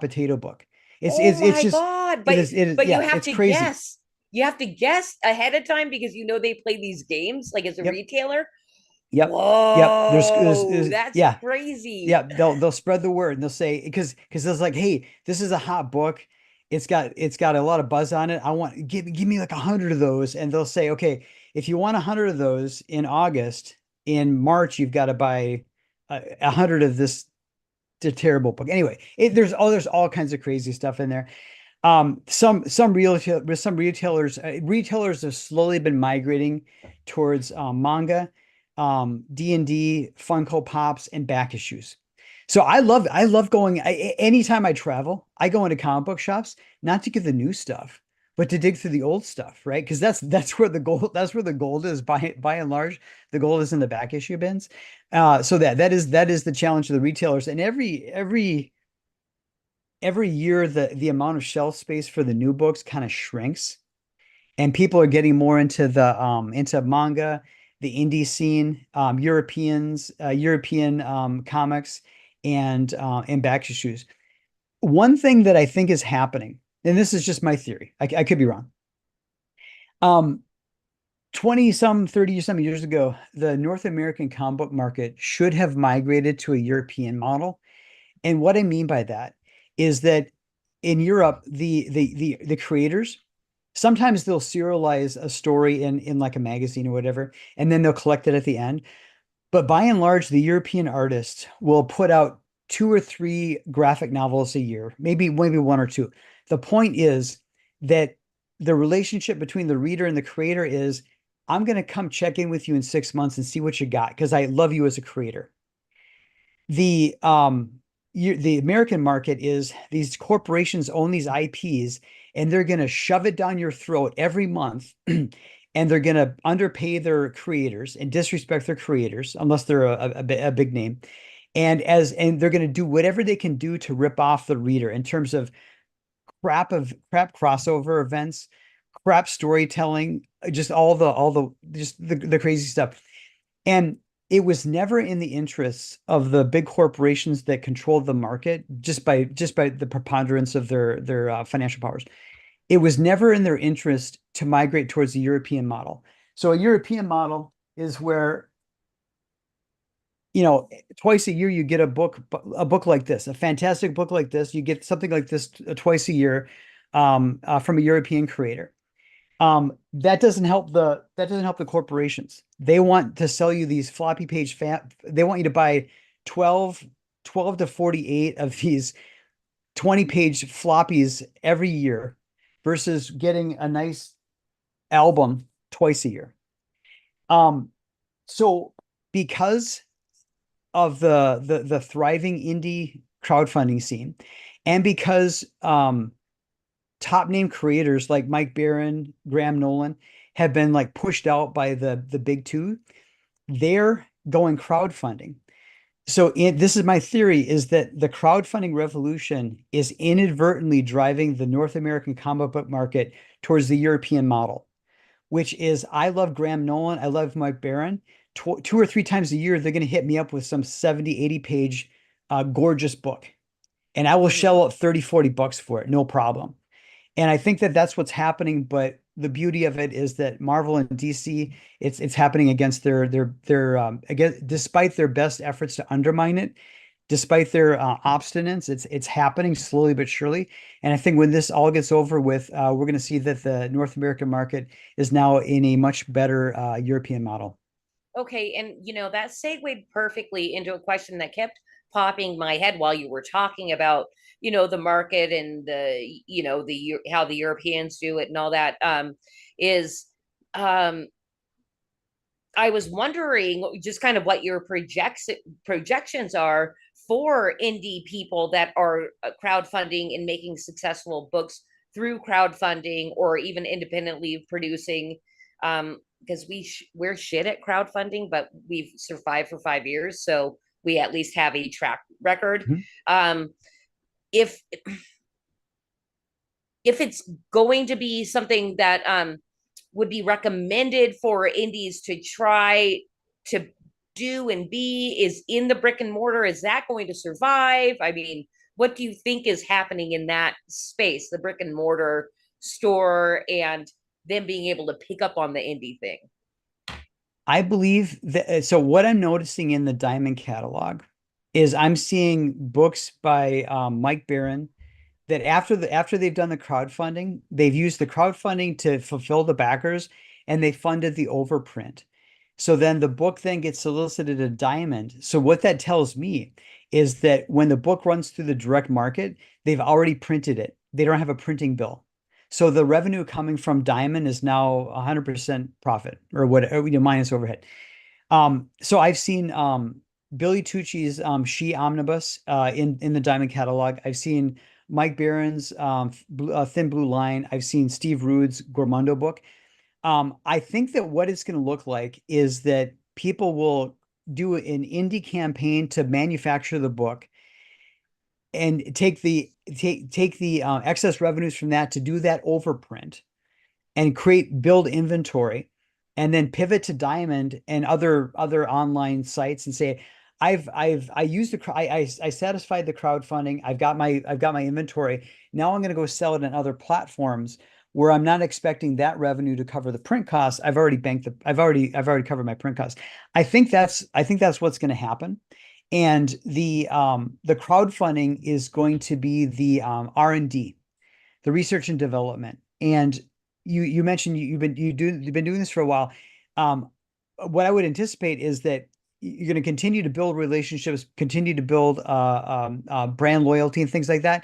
potato book. It's just God. But but you have to crazy. Guess. You have to guess ahead of time because they play these games like as a retailer. Yep. Whoa. Yep. There's that's crazy. Yeah. They'll spread the word and they'll say, because it's like, hey, this is a hot book. It's got a lot of buzz on it. I want give me like 100 of those. And they'll say, okay, if you want 100 of those in August, in March, you've got to buy 100 of this terrible book. Anyway, there's all kinds of crazy stuff in there. Some retailers have slowly been migrating towards manga, D&D, Funko Pops, and back issues. So I love going. Anytime I travel, I go into comic book shops not to get the new stuff, but to dig through the old stuff, right? Because that's where the gold is. By and large, the gold is in the back issue bins. So that is the challenge of the retailers. And every year, the amount of shelf space for the new books kind of shrinks, and people are getting more into into manga, the indie scene, European comics, and back issues. One thing that I think is happening, and this is just my theory, I could be wrong. 30 years ago, the North American comic book market should have migrated to a European model. And what I mean by that is that in Europe, the creators, sometimes they'll serialize a story in like a magazine or whatever, and then they'll collect it at the end. But by and large, the European artists will put out 2 or 3 graphic novels a year, maybe 1 or 2. The point is that the relationship between the reader and the creator is, I'm going to come check in with you in 6 months and see what you got, because I love you as a creator. The American market is, these corporations own these IPs, and they're going to shove it down your throat every month. And they're going to underpay their creators and disrespect their creators, unless they're a big name. And they're going to do whatever they can do to rip off the reader in terms of crap crossover events, crap storytelling, just all the crazy stuff. And it was never in the interests of the big corporations that controlled the market, just by the preponderance of their financial powers. It was never in their interest to migrate towards the European model. So a European model is where, twice a year you get a book like this, a fantastic book like this. You get something like this twice a year from a European creator. That doesn't help the corporations. They want to sell you these floppy page they want you to buy 12 to 48 of these 20-page floppies every year, versus getting a nice album twice a year. So because of the thriving indie crowdfunding scene, and because top name creators like Mike Baron, Graham Nolan have been like pushed out by the big two, they're going crowdfunding. So this is my theory, is that the crowdfunding revolution is inadvertently driving the North American comic book market towards the European model, which is, I love Graham Nolan, I love Mike Barron. Two or three times a year, they're going to hit me up with some 70, 80 page gorgeous book. And I will shell out 30, 40 bucks for it, no problem. And I think that that's what's happening. But the beauty of it is that Marvel and DC, it's happening against their again, despite their best efforts to undermine it, despite their obstinance, it's happening slowly but surely. And I think when this all gets over with, we're going to see that the North American market is now in a much better European model. Okay, and that segued perfectly into a question that kept popping in my head while you were talking about the market and the how the Europeans do it and all that. Is I was wondering just kind of what your projections are for indie people that are crowdfunding and making successful books through crowdfunding or even independently producing. Because we're shit at crowdfunding, but we've survived for 5 years, so we at least have a track record. If it's going to be something that would be recommended for indies to try to do and be is in the brick and mortar, is that going to survive? I mean, what do you think is happening in that space, the brick and mortar store, and them being able to pick up on the indie thing? I believe that. So what I'm noticing in the Diamond catalog is I'm seeing books by Mike Barron that after they've done the crowdfunding, they've used the crowdfunding to fulfill the backers, and they funded the overprint. So then the book then gets solicited at Diamond. So what that tells me is that when the book runs through the direct market, they've already printed it. They don't have a printing bill. So the revenue coming from Diamond is now 100% profit, or whatever, minus overhead. So I've seen Billy Tucci's She Omnibus in the Diamond catalog. I've seen Mike Barron's Thin Blue Line. I've seen Steve Rude's Gormundo book. I think that what it's going to look like is that people will do an indie campaign to manufacture the book and take the excess revenues from that to do that overprint and build inventory, and then pivot to Diamond and other online sites and say, I satisfied the crowdfunding. I've got my inventory. Now I'm going to go sell it on other platforms where I'm not expecting that revenue to cover the print costs. I've already covered my print costs. I think that's what's going to happen. And the crowdfunding is going to be the R&D, the research and development. And you mentioned you've been doing this for a while. What I would anticipate is that you're going to continue to build relationships, continue to build brand loyalty and things like that.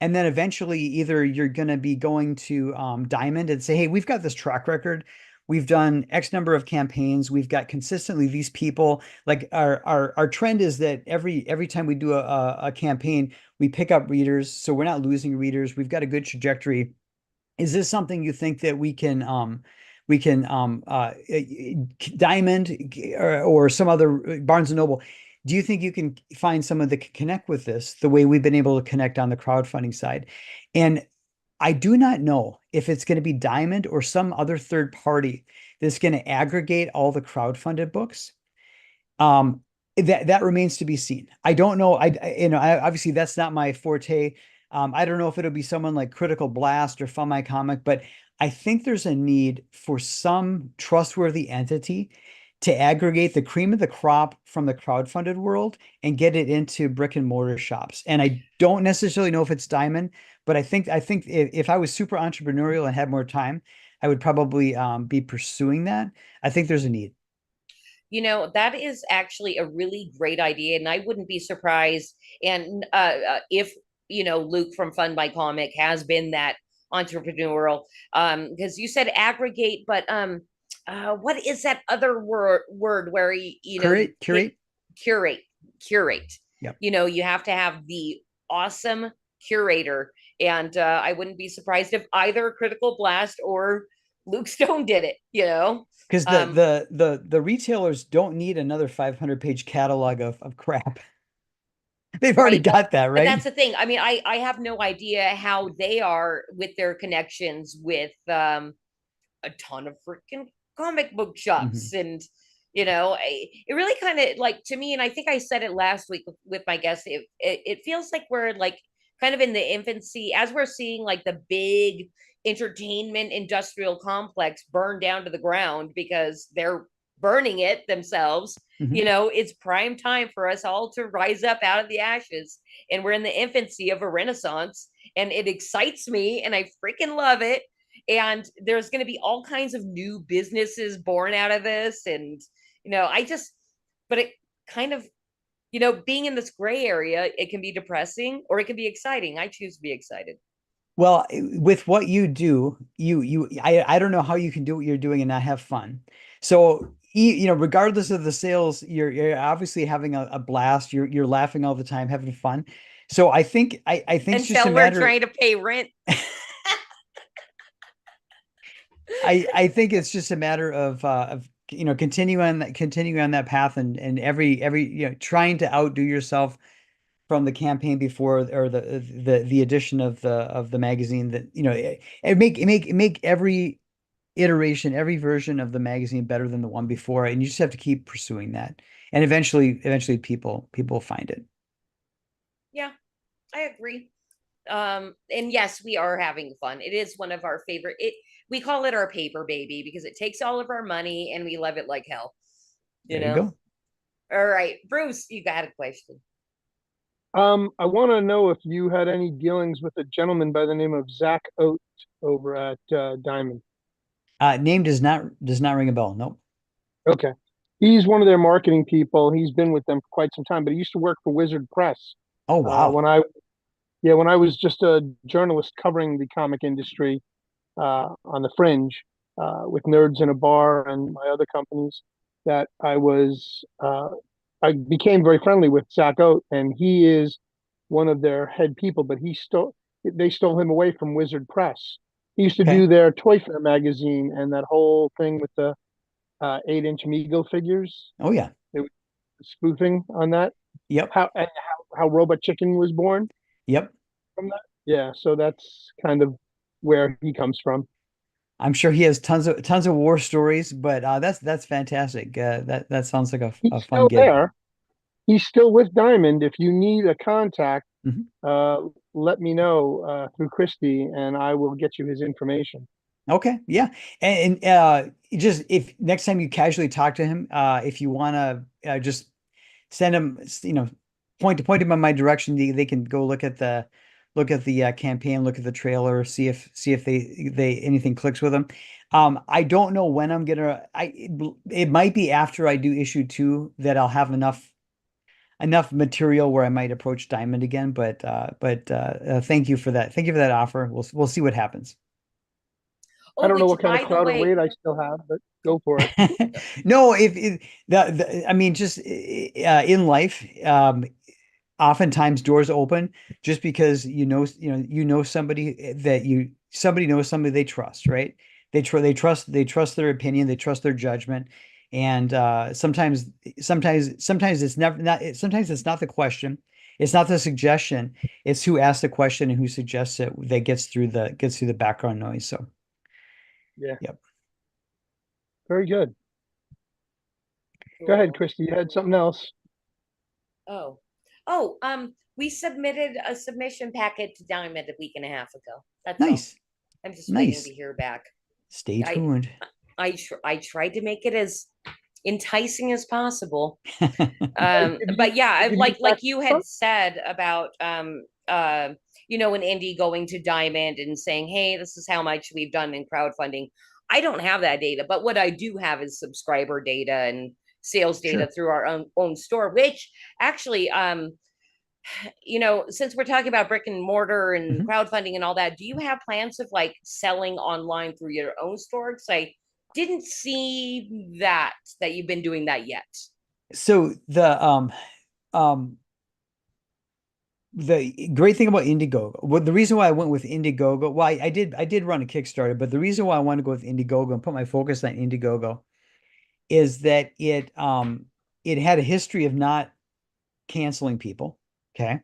And then eventually either you're going to be going to Diamond and say, hey, we've got this track record. We've done X number of campaigns. We've got consistently these people. Like our trend is that every time we do a campaign, we pick up readers. So we're not losing readers. We've got a good trajectory. Is this something you think that we can Diamond or some other Barnes and Noble? Do you think you can find someone that can connect with this the way we've been able to connect on the crowdfunding side? And I do not know if it's going to be Diamond or some other third party that's going to aggregate all the crowdfunded books. That remains to be seen. I don't know. Obviously that's not my forte. I don't know if it'll be someone like Critical Blast or Fun My Comic, but I think there's a need for some trustworthy entity to aggregate the cream of the crop from the crowdfunded world and get it into brick and mortar shops. And I don't necessarily know if it's Diamond, but I think if I was super entrepreneurial and had more time, I would probably be pursuing that. I think there's a need. That is actually a really great idea, and I wouldn't be surprised. And if Luke from Fund My Comic has been that entrepreneurial, because you said aggregate, but what is that other word where curate? Yep. You have to have the awesome curator, and I wouldn't be surprised if either Critical Blast or Luke Stone did it, you know. Because the retailers don't need another 500-page catalog of crap. They've already got that, right? But that's the thing. I mean, I have no idea how they are with their connections with a ton of freaking comic book shops. And you know, it really kind of, like, to me, and I think I said it last week with my guest, it feels like we're like kind of in the infancy as we're seeing like the big entertainment industrial complex burn down to the ground because they're burning it themselves. You know, it's prime time for us all to rise up out of the ashes, and we're in the infancy of a renaissance, and it excites me and I freaking love it. And there's going to be all kinds of new businesses born out of this. And you know, but it kind of, you know, being in this gray area, it can be depressing or it can be exciting. I choose to be excited. Well, with what you do, I don't know how you can do what you're doing and not have fun. So, you know, regardless of the sales, you're obviously having a blast. You're laughing all the time, having fun. So I think it's just a Until we're matter. trying to pay rent. I think it's just a matter of you know, continuing on that path, and every you know, trying to outdo yourself from the campaign before, or the edition of the magazine, that, you know, and make every iteration, every version of the magazine better than the one before, and you just have to keep pursuing that, and eventually people find it. Yeah, I agree. And yes, we are having fun. It is one of our favorite, we call it our paper baby because it takes all of our money and we love it like hell. You There know? you go. All right, Bruce, you got a question. I want to know if you had any dealings with a gentleman by the name of Zach Oat over at Diamond. Name does not ring a bell. Nope. Okay. He's one of their marketing people. He's been with them for quite some time, but he used to work for Wizard Press. Oh, wow. When I was just a journalist covering the comic industry on the Fringe with Nerds in a Bar and my other companies, that I became very friendly with Zach Oat, and he is one of their head people, but they stole him away from Wizard Press. He used to do their Toy Fair magazine and that whole thing with the 8-inch Mego figures. Oh yeah, they were spoofing on that. Yep. How Robot Chicken was born. Yep. From that. Yeah, so that's kind of where he comes from. I'm sure he has tons of war stories, but that's fantastic. That sounds like a fun gig. There. He's still with Diamond. If you need a contact, let me know through Christy, and I will get you his information. Okay, yeah, and just if next time you casually talk to him, if you want to just send him, you know, point him in my direction. They can go look at the campaign, look at the trailer, see if they anything clicks with them. I don't know when I'm gonna. It might be after I do issue 2 that I'll have enough material where I might approach Diamond again. But thank you for that. Thank you for that offer. We'll see what happens. I don't know what kind of crowd of weight I still have, but go for it. No, I mean, just in life, oftentimes doors open just because you know somebody somebody knows somebody they trust, right? They trust their opinion, they trust their judgment, and sometimes it's sometimes it's not the question, it's not the suggestion, it's who asks the question and who suggests it that gets through the background noise. So. Yeah. Yep. Very good. Go ahead, Christy. You had something else. We submitted a submission packet to Diamond a week and a half ago. That's nice. All. I'm just waiting to hear back. Stay tuned. I tried to make it as enticing as possible. But yeah, like you had said about you know, an indie going to Diamond and saying, hey, this is how much we've done in crowdfunding. I don't have that data, but what I do have is subscriber data and sales data through our own store, which actually, you know, since we're talking about brick and mortar and crowdfunding and all that, do you have plans of like selling online through your own store? Because I didn't see that you've been doing that yet. So the great thing about Indiegogo, the reason why I went with Indiegogo, well, I did run a Kickstarter, but the reason why I wanted to go with Indiegogo and put my focus on Indiegogo is that it had a history of not canceling people. Okay.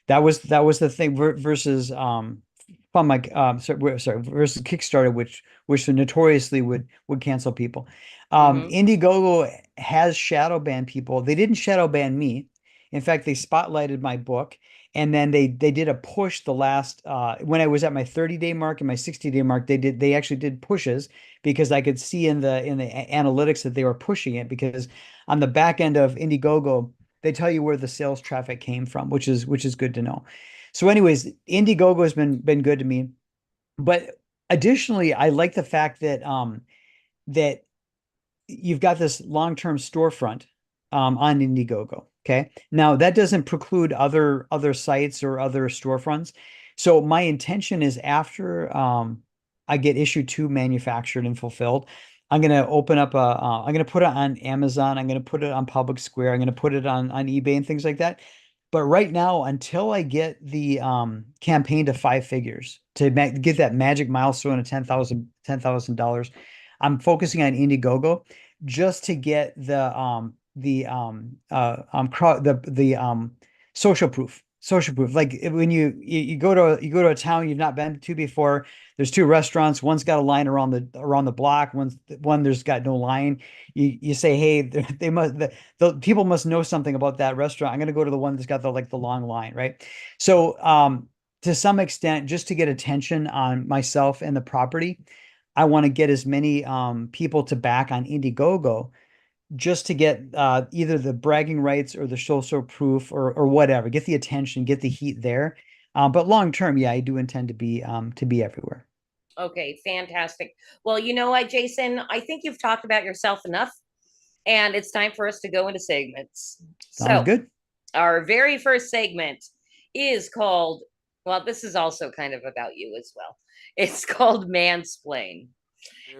That was the thing versus versus Kickstarter, which notoriously would cancel people. Indiegogo has shadow banned people. They didn't shadow ban me. In fact, they spotlighted my book, and then they did a push the last when I was at my 30-day mark and my 60-day mark. They actually did pushes because I could see in the analytics that they were pushing it, because on the back end of Indiegogo, they tell you where the sales traffic came from, which is good to know. So anyways, Indiegogo has been good to me. But additionally, I like the fact that that you've got this long-term storefront on Indiegogo. Okay. Now that doesn't preclude other sites or other storefronts. So my intention is after I get issue 2 manufactured and fulfilled, I'm going to open up I'm going to put it on Amazon. I'm going to put it on Public Square. I'm going to put it on eBay and things like that. But right now, until I get the campaign to 5 figures to get that magic milestone of $10,000, I'm focusing on Indiegogo just to get the social proof. Social proof. Like when you go to a town you've not been to before, there's 2 restaurants. One's got a line around the block. One there's got no line. You say, hey, the people must know something about that restaurant. I'm going to go to the one that's got the long line, right? So to some extent, just to get attention on myself and the property, I want to get as many people to back on Indiegogo, just to get either the bragging rights or the social proof or whatever, get the attention, get the heat there. But long term, yeah, I do intend to be everywhere. Okay, fantastic. Well, you know what, Jason? I think you've talked about yourself enough, and it's time for us to go into segments. Sounds good. Our very first segment is called, well, this is also kind of about you as well. It's called Mansplain.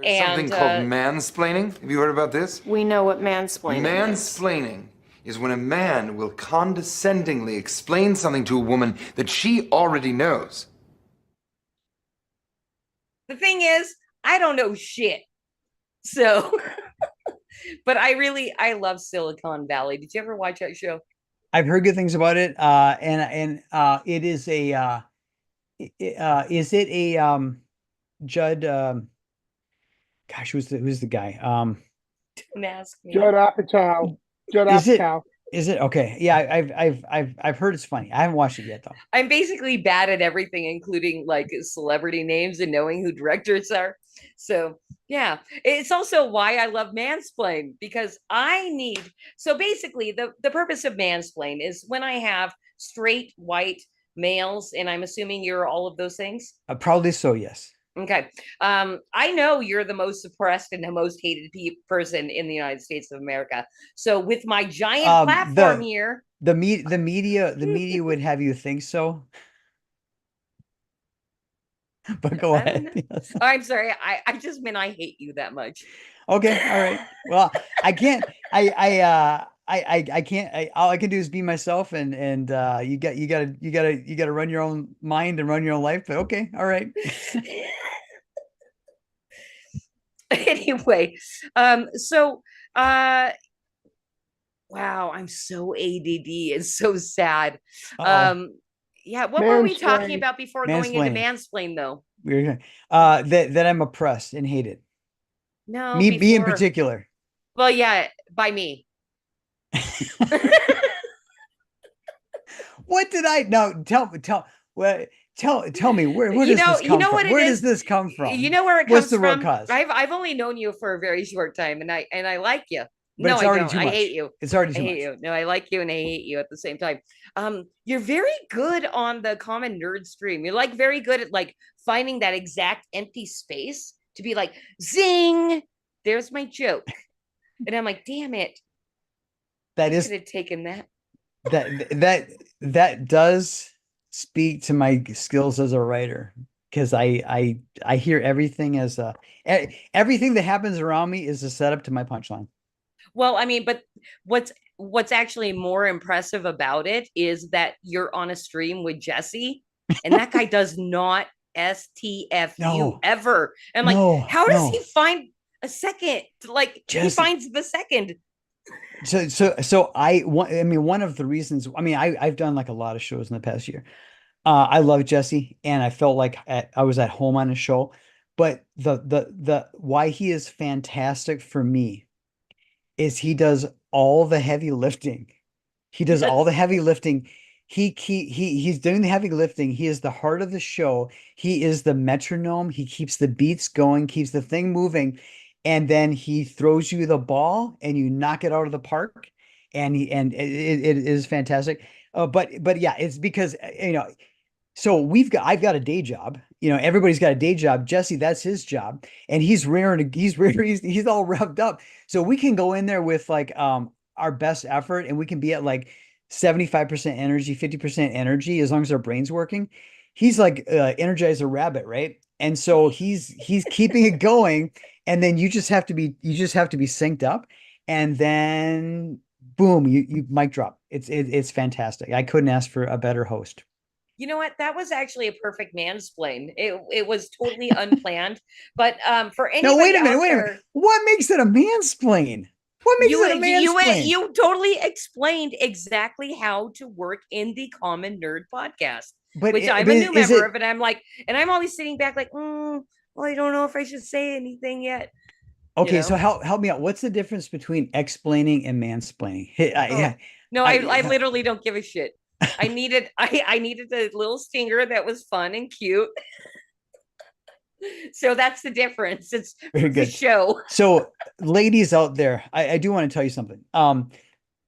There's something called mansplaining. Have you heard about this? We know what mansplaining is. Mansplaining is when a man will condescendingly explain something to a woman that she already knows. The thing is, I don't know shit. So, but I love Silicon Valley. Did you ever watch that show? I've heard good things about it. And it is is it a Judd? Gosh, who's the guy? Don't ask me. Judd Apatow. Judd Apatow. Is it okay? Yeah, I've heard it's funny. I haven't watched it yet though. I'm basically bad at everything, including like celebrity names and knowing who directors are. So yeah, it's also why I love Mansplain, because so basically the purpose of Mansplain is when I have straight white males, and I'm assuming you're all of those things. Probably so, yes. Okay. I know you're the most suppressed and the most hated person in the United States of America. So with my giant platform here, the media would have you think so. But go ahead. Yes. I'm sorry. I just meant I hate you that much. Okay. All right. Well, I can't. I can't. All I can do is be myself, and you gotta run your own mind and run your own life. But okay. All right. Anyway, wow, I'm so ADD. It's so sad. Yeah, what were we talking about before going into mansplain though? That I'm oppressed and hated. No, me in particular. Well, yeah, by me. What did I tell me where does this come from? Where does this come from? You know where it comes What's the from? root cause? I've only known you for a very short time, and I like you. But no, it's I already don't. too I much. hate you. It's already too I much. hate you. No, I like you and I hate you at the same time. You're very good on the common nerd stream. You're like very good at like finding that exact empty space to be like, zing, there's my joke. And I'm like, damn it. That is could have taken that. That does speak to my skills as a writer, because I hear everything as everything that happens around me is a setup to my punchline. Well, I mean, but what's what's actually more impressive about it is that you're on a stream with Jesse, and that guy does not STFU ever. And like, how does he find a second? Like, Jesse, he finds the second. So I mean, one of the reasons, I mean, I've done like a lot of shows in the past year. I love Jesse, and I felt like I was at home on a show. But the why he is fantastic for me is he does all the heavy lifting. He does all the heavy lifting. He's doing the heavy lifting. He is the heart of the show. He is the metronome. He keeps the beats going, keeps the thing moving, and then he throws you the ball and you knock it out of the park. And it is fantastic. But yeah, it's because so I've got a day job. Everybody's got a day job. Jesse, that's his job. And he's raring, he's all revved up. So we can go in there with like our best effort, and we can be at like 75% energy, 50% energy, as long as our brain's working. He's like Energizer Rabbit, right? And so he's keeping it going. And then you just have to be synced up. And then boom, you mic drop. It's fantastic. I couldn't ask for a better host. You know what? That was actually a perfect mansplain. It was totally unplanned. But for anybody wait a minute. What makes it a mansplain? What makes it a mansplain? You totally explained exactly how to work in the Common Nerd podcast, which I'm a new member of, and I'm like, and I'm always sitting back like, well, I don't know if I should say anything yet. Okay, so help me out. What's the difference between explaining and mansplaining? I literally don't give a shit. I needed a little stinger that was fun and cute. So that's the difference. It's very good. The show. So ladies out there, I do want to tell you something.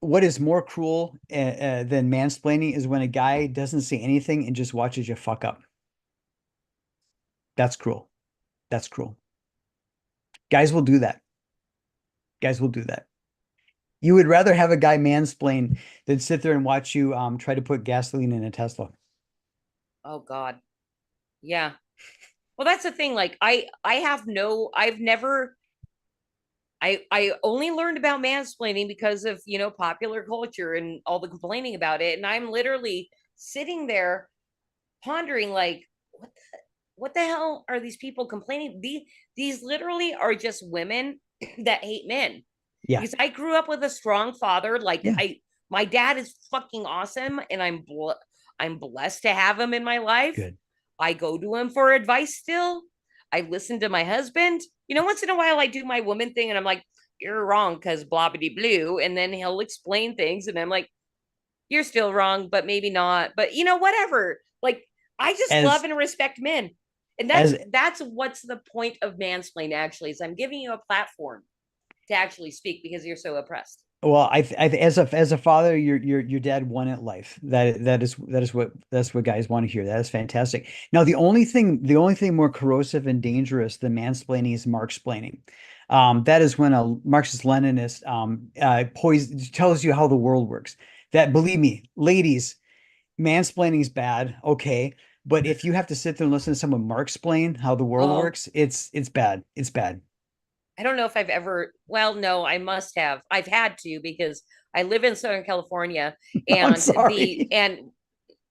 What is more cruel than mansplaining is when a guy doesn't say anything and just watches you fuck up. That's cruel. That's cruel. Guys will do that. You would rather have a guy mansplain than sit there and watch you try to put gasoline in a Tesla. Oh God. Yeah. Well, that's the thing. Like I only learned about mansplaining because of, popular culture and all the complaining about it. And I'm literally sitting there pondering like, what the hell are these people complaining? These literally are just women that hate men. Yeah. Because I grew up with a strong father. Like my dad is fucking awesome, and I'm blessed to have him in my life. Good. I go to him for advice still. I listen to my husband. Once in a while I do my woman thing and I'm like, you're wrong because blah blah blue, and then he'll explain things and I'm like, you're still wrong, but maybe not. But whatever. Like I just love and respect men. And that's what's the point of mansplain actually, is I'm giving you a platform to actually speak because you're so oppressed. Well, as a father, your dad won at life. That's what guys want to hear. That is fantastic. Now, the only thing more corrosive and dangerous than mansplaining is marksplaining. That is when a Marxist-Leninist tells you how the world works. That, believe me, ladies, mansplaining is bad. Okay. But if you have to sit there and listen to someone marksplain how the world works, it's bad. It's bad. I don't know if I've ever, well, no, I must have. I've had to because I live in Southern California, and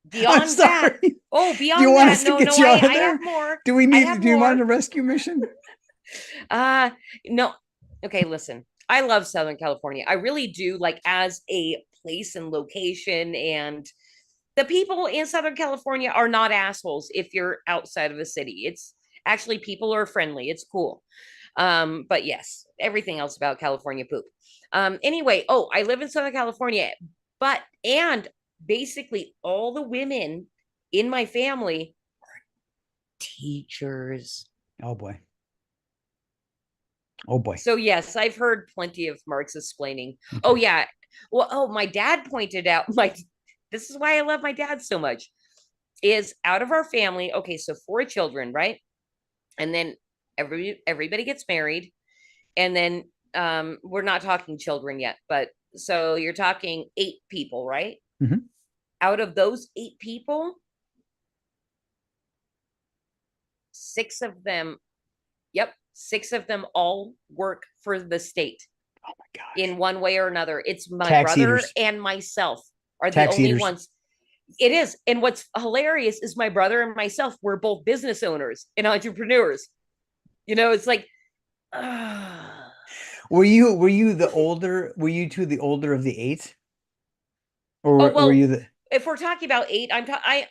beyond that, I have more. Do you want a rescue mission? No. Okay, listen. I love Southern California. I really do, like as a place and location, and the people in Southern California are not assholes if you're outside of a city. It's actually, people are friendly. It's cool. But yes, everything else about California poop. Anyway, I live in Southern California, and basically all the women in my family are teachers. Oh boy. So yes, I've heard plenty of Marxist-splaining. Okay. Oh yeah. Well, my dad pointed out, this is why I love my dad so much, is out of our family. Okay. So 4 children, right? And then everybody gets married, and then we're not talking children yet, but so you're talking 8 people, right? Mm-hmm. Out of those 8 people, 6 of them all work for the state. Oh my god! In one way or another, it's my Tax brother eaters. and myself are Tax the only eaters. ones. It is, and what's hilarious is my brother and myself. We're both business owners and entrepreneurs. It's like. Were you the older? Were you two the older of the 8? Or were you the? If we're talking about 8,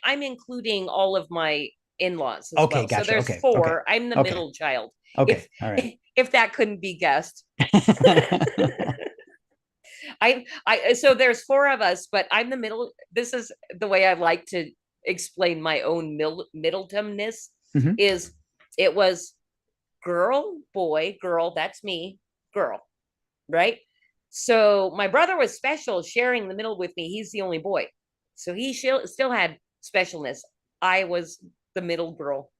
I'm including all of my in-laws as Okay, well. gotcha. So there's Okay, 4. okay, I'm the okay. middle child. Okay, all right. If that couldn't be guessed. So there's 4 of us, but I'm the middle. This is the way I like to explain my own middletomness. Mhm. Is it was girl, boy, girl, that's me, girl, right? So my brother was special, sharing the middle with me. He's the only boy, so he still had specialness. I was the middle girl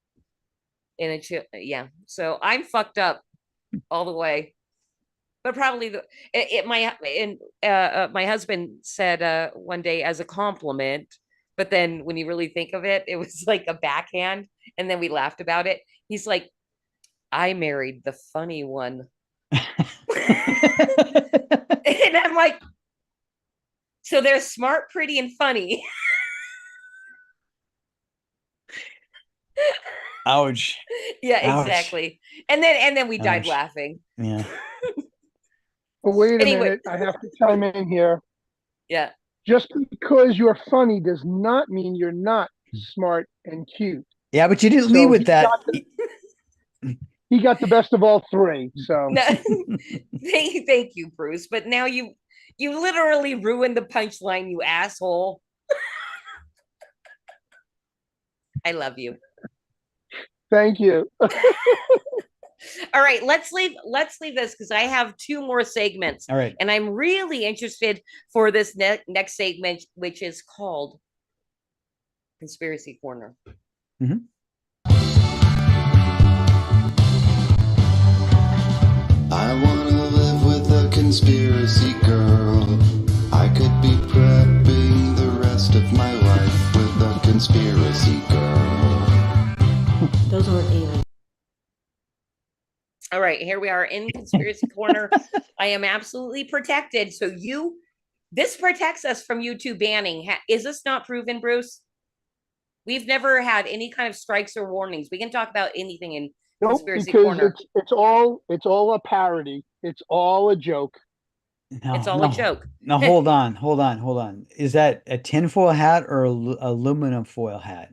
in yeah. So I'm fucked up all the way. But probably my husband said one day as a compliment, but then when you really think of it, it was like a backhand, and then we laughed about it. He's like, I married the funny one. And I'm like, so they're smart, pretty, and funny. Ouch. Yeah, Ouch. exactly. And then we died Ouch. laughing. Yeah. But wait a Anyway. minute, I have to chime in here. Yeah. Just because you're funny does not mean you're not smart and cute. Yeah, but you didn't lead with that. He got the best of all 3. So No, thank you, Bruce. But now you literally ruined the punchline, you asshole. I love you. Thank you. All right, let's leave this because I have 2 more segments. All right. And I'm really interested for this next segment, which is called Conspiracy Corner. Mm-hmm. I wanna live with a conspiracy girl. I could be prepping the rest of my life with a conspiracy girl. Those weren't even. All right, here we are in Conspiracy Corner. I am absolutely protected. So this protects us from YouTube banning. Is this not proven, Bruce? We've never had any kind of strikes or warnings. We can talk about anything in Conspiracy Corner. It's all a parody. It's all a joke. No, it's all a joke. Now hold on. Is that a tinfoil hat or aluminum foil hat?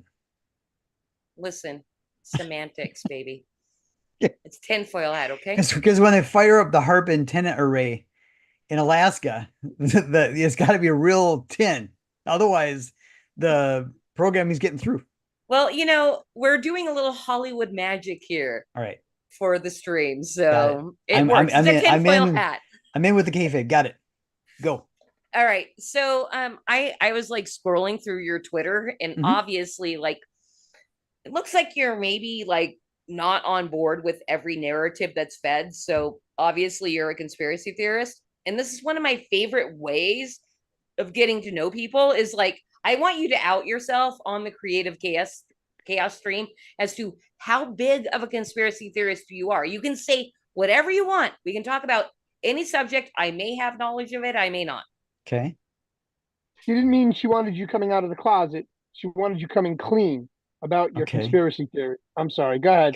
Listen, semantics, baby. It's tinfoil hat, okay? Because when they fire up the HARP antenna array in Alaska, it's got to be a real tin. Otherwise, the program is getting through. Well, we're doing a little Hollywood magic here. All right. For the stream, so it works. I'm it's a tinfoil hat. I'm in with the kayfabe. Got it. Go. All right. So I was like scrolling through your Twitter, and obviously, like, it looks like you're maybe like not on board with every narrative that's fed. So obviously you're a conspiracy theorist. And this is one of my favorite ways of getting to know people is like, I want you to out yourself on the Creative Chaos stream as to how big of a conspiracy theorist you are. You can say whatever you want. We can talk about any subject. I may have knowledge of it. I may not. Okay. She didn't mean she wanted you coming out of the closet. She wanted you coming clean about your conspiracy theory. I'm sorry. Go ahead.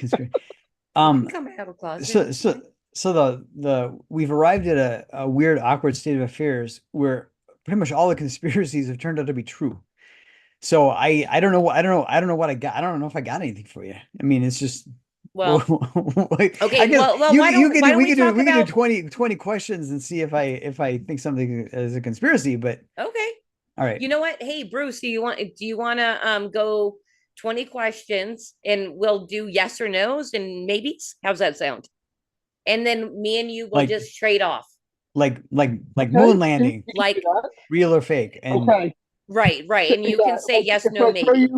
Come out of the closet. So we've arrived at a weird, awkward state of affairs where pretty much all the conspiracies have turned out to be true. So I don't know what I got. I don't know if I got anything for you. I mean, it's just okay. We can do 20 questions and see if I think something is a conspiracy. But okay, all right. You know what? Hey, Bruce, do you want to go 20 questions and we'll do yes or no's and maybes? How's that sound? And then me and you will just trade off. Like moon landing, like real or fake. And okay. Right. And you can say yes, no, maybe.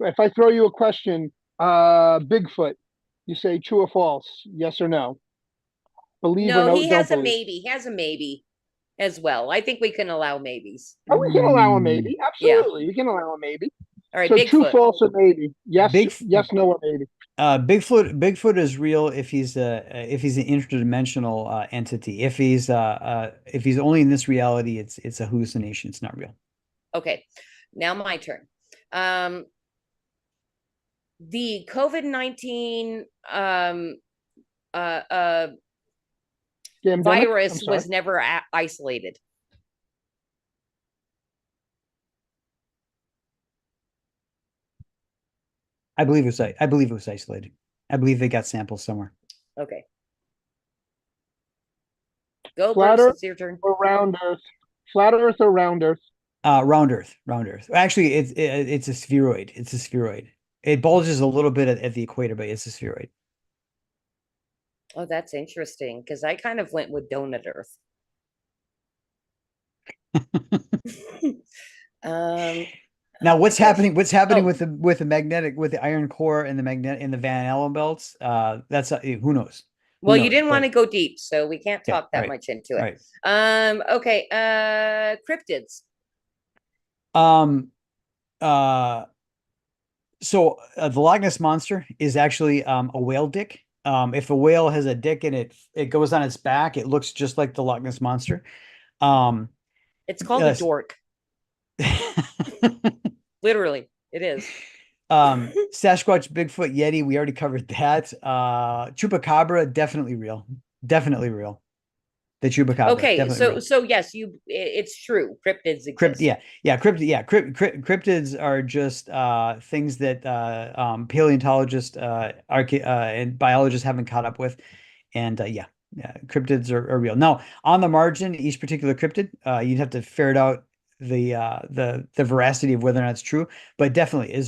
If I throw you a question, Bigfoot, you say true or false, yes or no. Believe or no, he has a maybe. He has a maybe as well. I think we can allow maybes. Oh, we can allow a maybe. Absolutely. You can allow a maybe. All right, So true, Bigfoot. false, or maybe? Yes, yes, no, or maybe. Bigfoot is real if he's an interdimensional entity. If he's only in this reality, it's a hallucination. It's not real. Okay, now my turn. The COVID-19 virus was never isolated. I believe it was isolated. I believe they got samples somewhere. Okay. Go, Flat Bruce, Earth it's your turn. or round Earth? Flat Earth or round Earth? Round Earth. Actually, it's a spheroid. It's a spheroid. It bulges a little bit at the equator, but it's a spheroid. Oh, that's interesting because I kind of went with donut Earth. Now, what's happening? What's happening with the iron core and the Van Allen belts? That's who knows. Well, you didn't want to go deep, so we can't talk that much into it. Right. Okay. Cryptids. So the Loch Ness Monster is actually a whale dick. If a whale has a dick and it goes on its back, it looks just like the Loch Ness Monster. It's called a dork. Literally, it is. Sasquatch, Bigfoot, Yeti, we already covered that. Chupacabra, definitely real. Definitely real. The Chupacabra. Okay, so yes, it's true. Cryptids exist. Cryptids are just things that paleontologists and biologists haven't caught up with, and cryptids are real. Now, on the margin, each particular cryptid, you'd have to ferret out the veracity of whether or not it's true. But definitely, is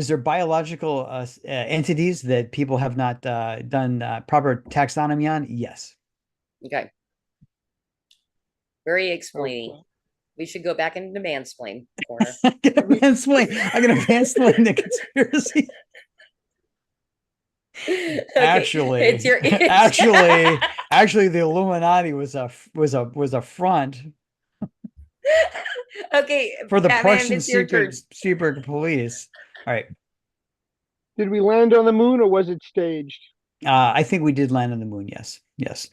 there biological entities that people have not done proper taxonomy on? Yes. Okay. Very explaining. Okay. We should go back into the mansplain corner. I'm gonna mansplain the conspiracy. Okay. Actually, the Illuminati was a front. Okay. For the Prussian secret police. All right. Did we land on the moon or was it staged? I think we did land on the moon. Yes. Yes.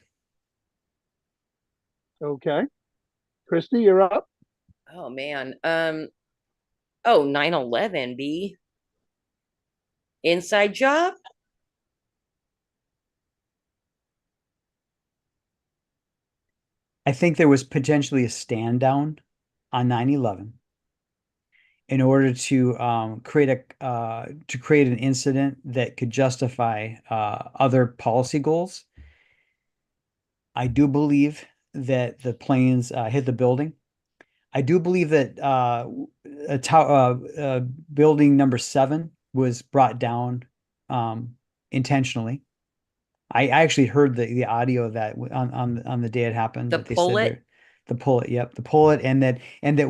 Okay. Christy, you're up. Oh man. 9/11, B. Inside job? I think there was potentially a stand down on 9/11 in order to create an incident that could justify other policy goals. I do believe that the planes hit the building. I do believe that building number 7 was brought down intentionally. I actually heard the audio of that on the day it happened. The pullet. The pullet, yep, the pullet, and that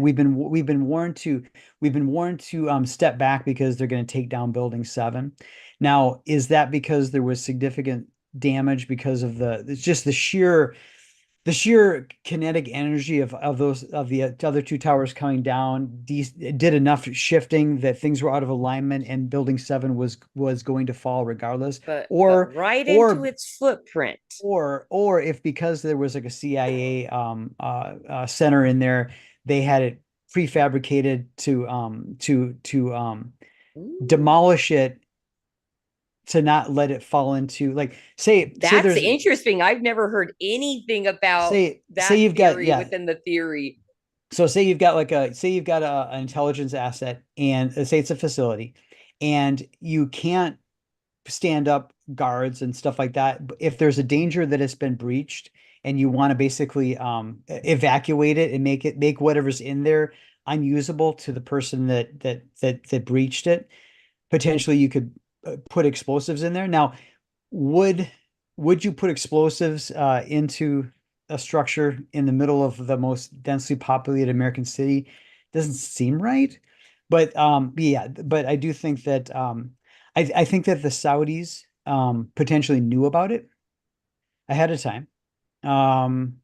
we've been warned to step back because they're going to take down building 7. Now, is that because there was significant damage because of it's just the sheer kinetic energy of the other 2 towers coming down did enough shifting that things were out of alignment and building 7 was going to fall regardless, but right into its footprint, or if because there was like a CIA center in there, they had it prefabricated to demolish it, to not let it fall into, like, say that's interesting. I've never heard anything about that you've got within the theory. So say you've got an intelligence asset, and say it's a facility, and you can't stand up guards and stuff like that. If there's a danger that it's been breached and you want to basically evacuate it and make whatever's in there unusable to the person that breached it, potentially you could put explosives in there. Now, would you put explosives into a structure in the middle of the most densely populated American city? Doesn't seem right. But but I do think that I think that the Saudis potentially knew about it ahead of time. And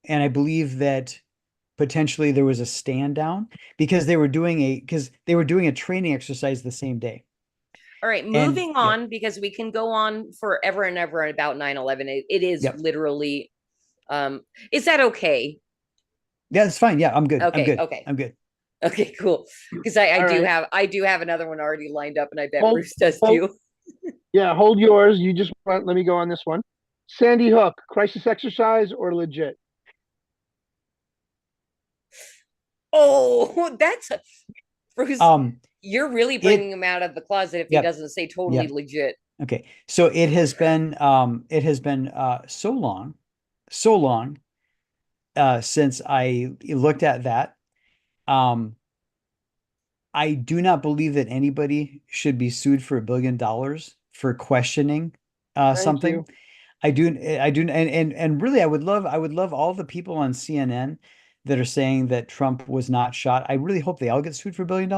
I believe that potentially there was a stand down because they were doing a training exercise the same day. All right, moving on, because we can go on forever and ever about 9/11. It is literally, is that okay? Yeah, it's fine. Yeah, I'm good. Okay, I'm good. okay. I'm good. Okay, cool. Because I do right. have another one already lined up, and I bet Hold- Bruce does hold- too. Yeah, hold yours. You just let me go on this one. Sandy Hook, crisis exercise or legit? Oh, that's Bruce. You're really bringing him out of the closet if he Yep. doesn't say totally Yep. legit. Okay. So it has been so long since I looked at that. I do not believe that anybody should be sued for $1 billion for questioning something. You. I do, and really, I would love all the people on CNN that are saying that Trump was not shot. I really hope they all get sued for $1 billion.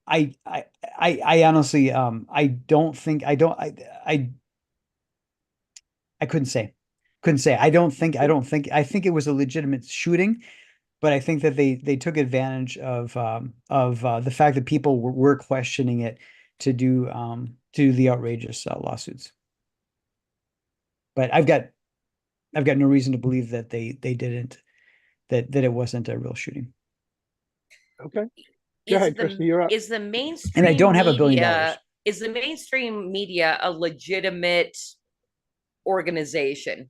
I honestly, I don't think, I couldn't say. I think it was a legitimate shooting, but I think that they took advantage of the fact that people were questioning it to do the outrageous lawsuits. But I've got no reason to believe that they didn't, that it wasn't a real shooting. Okay. Go ahead, Christy, you're up. Is the mainstream And I don't have $1 billion. media, is the mainstream media a legitimate organization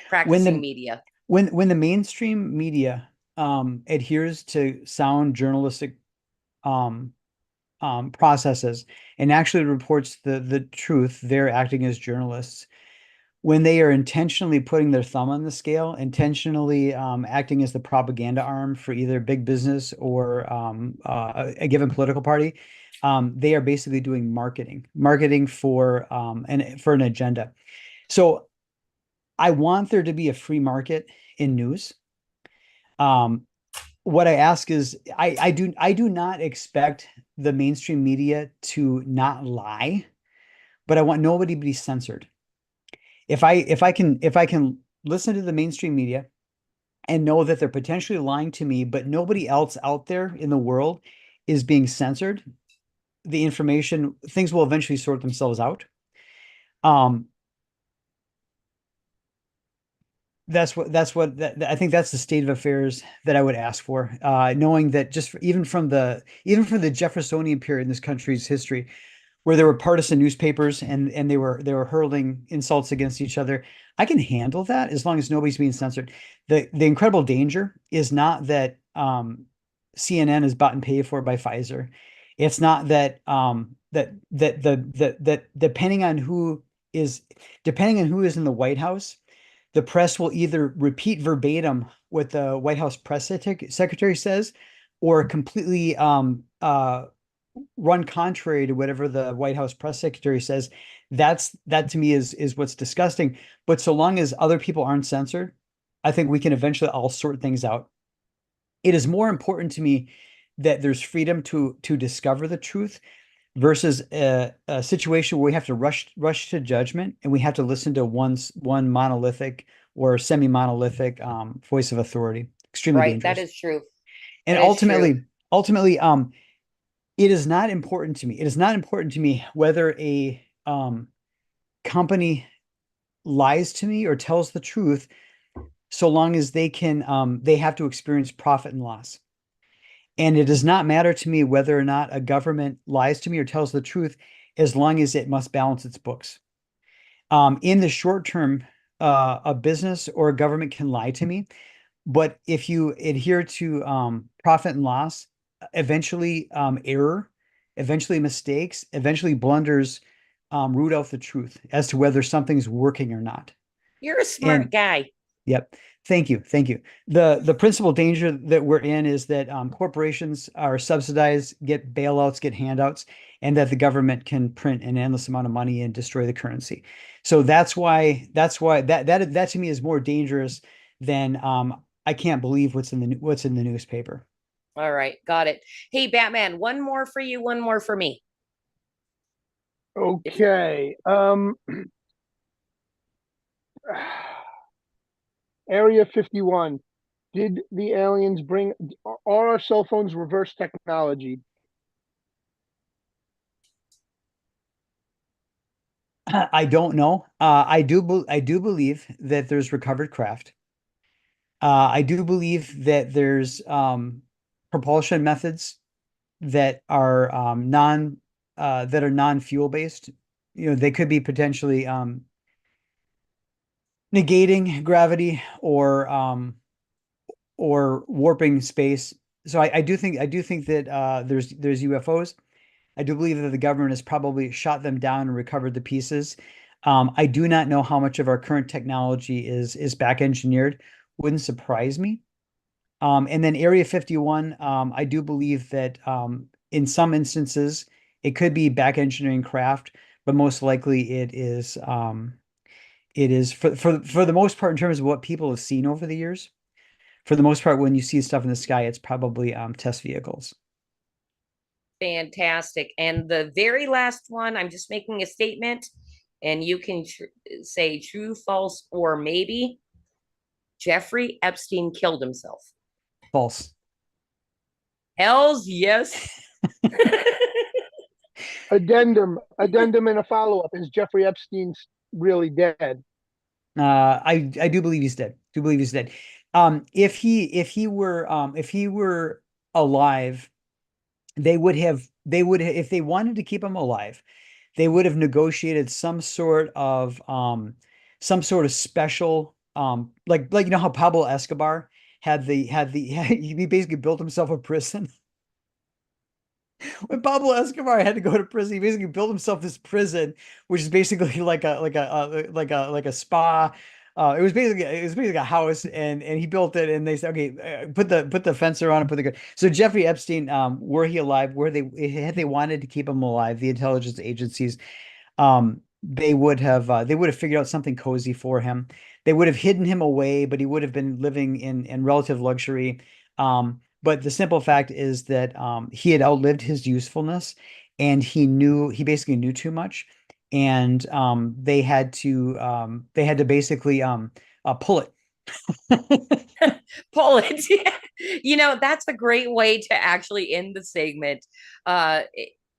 practicing media? When the mainstream media adheres to sound journalistic processes and actually reports the truth, they're acting as journalists. When they are intentionally putting their thumb on the scale, intentionally acting as the propaganda arm for either big business or a given political party, they are basically doing marketing for an agenda. So I want there to be a free market in news. What I ask is, I do not expect the mainstream media to not lie, but I want nobody to be censored. If I can listen to the mainstream media and know that they're potentially lying to me, but nobody else out there in the world is being censored, the information, things will eventually sort themselves out. I think that's the state of affairs that I would ask for, knowing that even from the Jeffersonian period in this country's history, where there were partisan newspapers and they were hurling insults against each other, I can handle that as long as nobody's being censored. The incredible danger is not that CNN is bought and paid for by Pfizer. It's not that that depending on who is in the White House, the press will either repeat verbatim what the White House press secretary says, or completely run contrary to whatever the White House press secretary says. That to me is what's disgusting. But so long as other people aren't censored, I think we can eventually all sort things out. It is more important to me that there's freedom to discover the truth versus a situation where we have to rush to judgment and we have to listen to one monolithic or semi-monolithic voice of authority. Extremely dangerous. That is true. And ultimately, it is not important to me. It is not important to me whether a company lies to me or tells the truth, so long as they have to experience profit and loss. And it does not matter to me whether or not a government lies to me or tells the truth, as long as it must balance its books. In the short term, a business or a government can lie to me, but if you adhere to profit and loss, eventually error, eventually mistakes, eventually blunders root out the truth as to whether something's working or not. You're a smart guy. Yep. Thank you. The principal danger that we're in is that corporations are subsidized, get bailouts, get handouts, and that the government can print an endless amount of money and destroy the currency. So that's why that to me is more dangerous than I can't believe what's in the newspaper. All right, got it. Hey, Batman, one more for you, one more for me. Okay. Area 51. Did the aliens bring? Are our cell phones reverse technology? I don't know. I do believe that there's recovered craft. I do believe that there's propulsion methods that are non-fuel based. They could be potentially negating gravity or warping space. So I do think that there's UFOs. I do believe that the government has probably shot them down and recovered the pieces. I do not know how much of our current technology is back engineered. Wouldn't surprise me. And then Area 51, I do believe that in some instances it could be back engineering craft, but most likely it is for the most part in terms of what people have seen over the years. For the most part, when you see stuff in the sky, it's probably test vehicles. Fantastic. And the very last one, I'm just making a statement, and you can say true, false, or maybe. Jeffrey Epstein killed himself. False. Hells yes. Addendum and a follow-up. Is Jeffrey Epstein really dead? I do believe he's dead. Do believe he's dead. If he were alive, they would have if they wanted to keep him alive, they would have negotiated some sort of special like how Pablo Escobar he basically built himself a prison. When Pablo Escobar had to go to prison, he basically built himself this prison, which is basically like a spa. It was basically a house, and he built it, and they said, okay, put the fence around and put the good. So Jeffrey Epstein, were he alive? Had they wanted to keep him alive, the intelligence agencies, they would have figured out something cozy for him. They would have hidden him away, but he would have been living in relative luxury. But the simple fact is that he had outlived his usefulness, and he basically knew too much, and they had to basically pull it. Pull it. That's a great way to actually end the segment.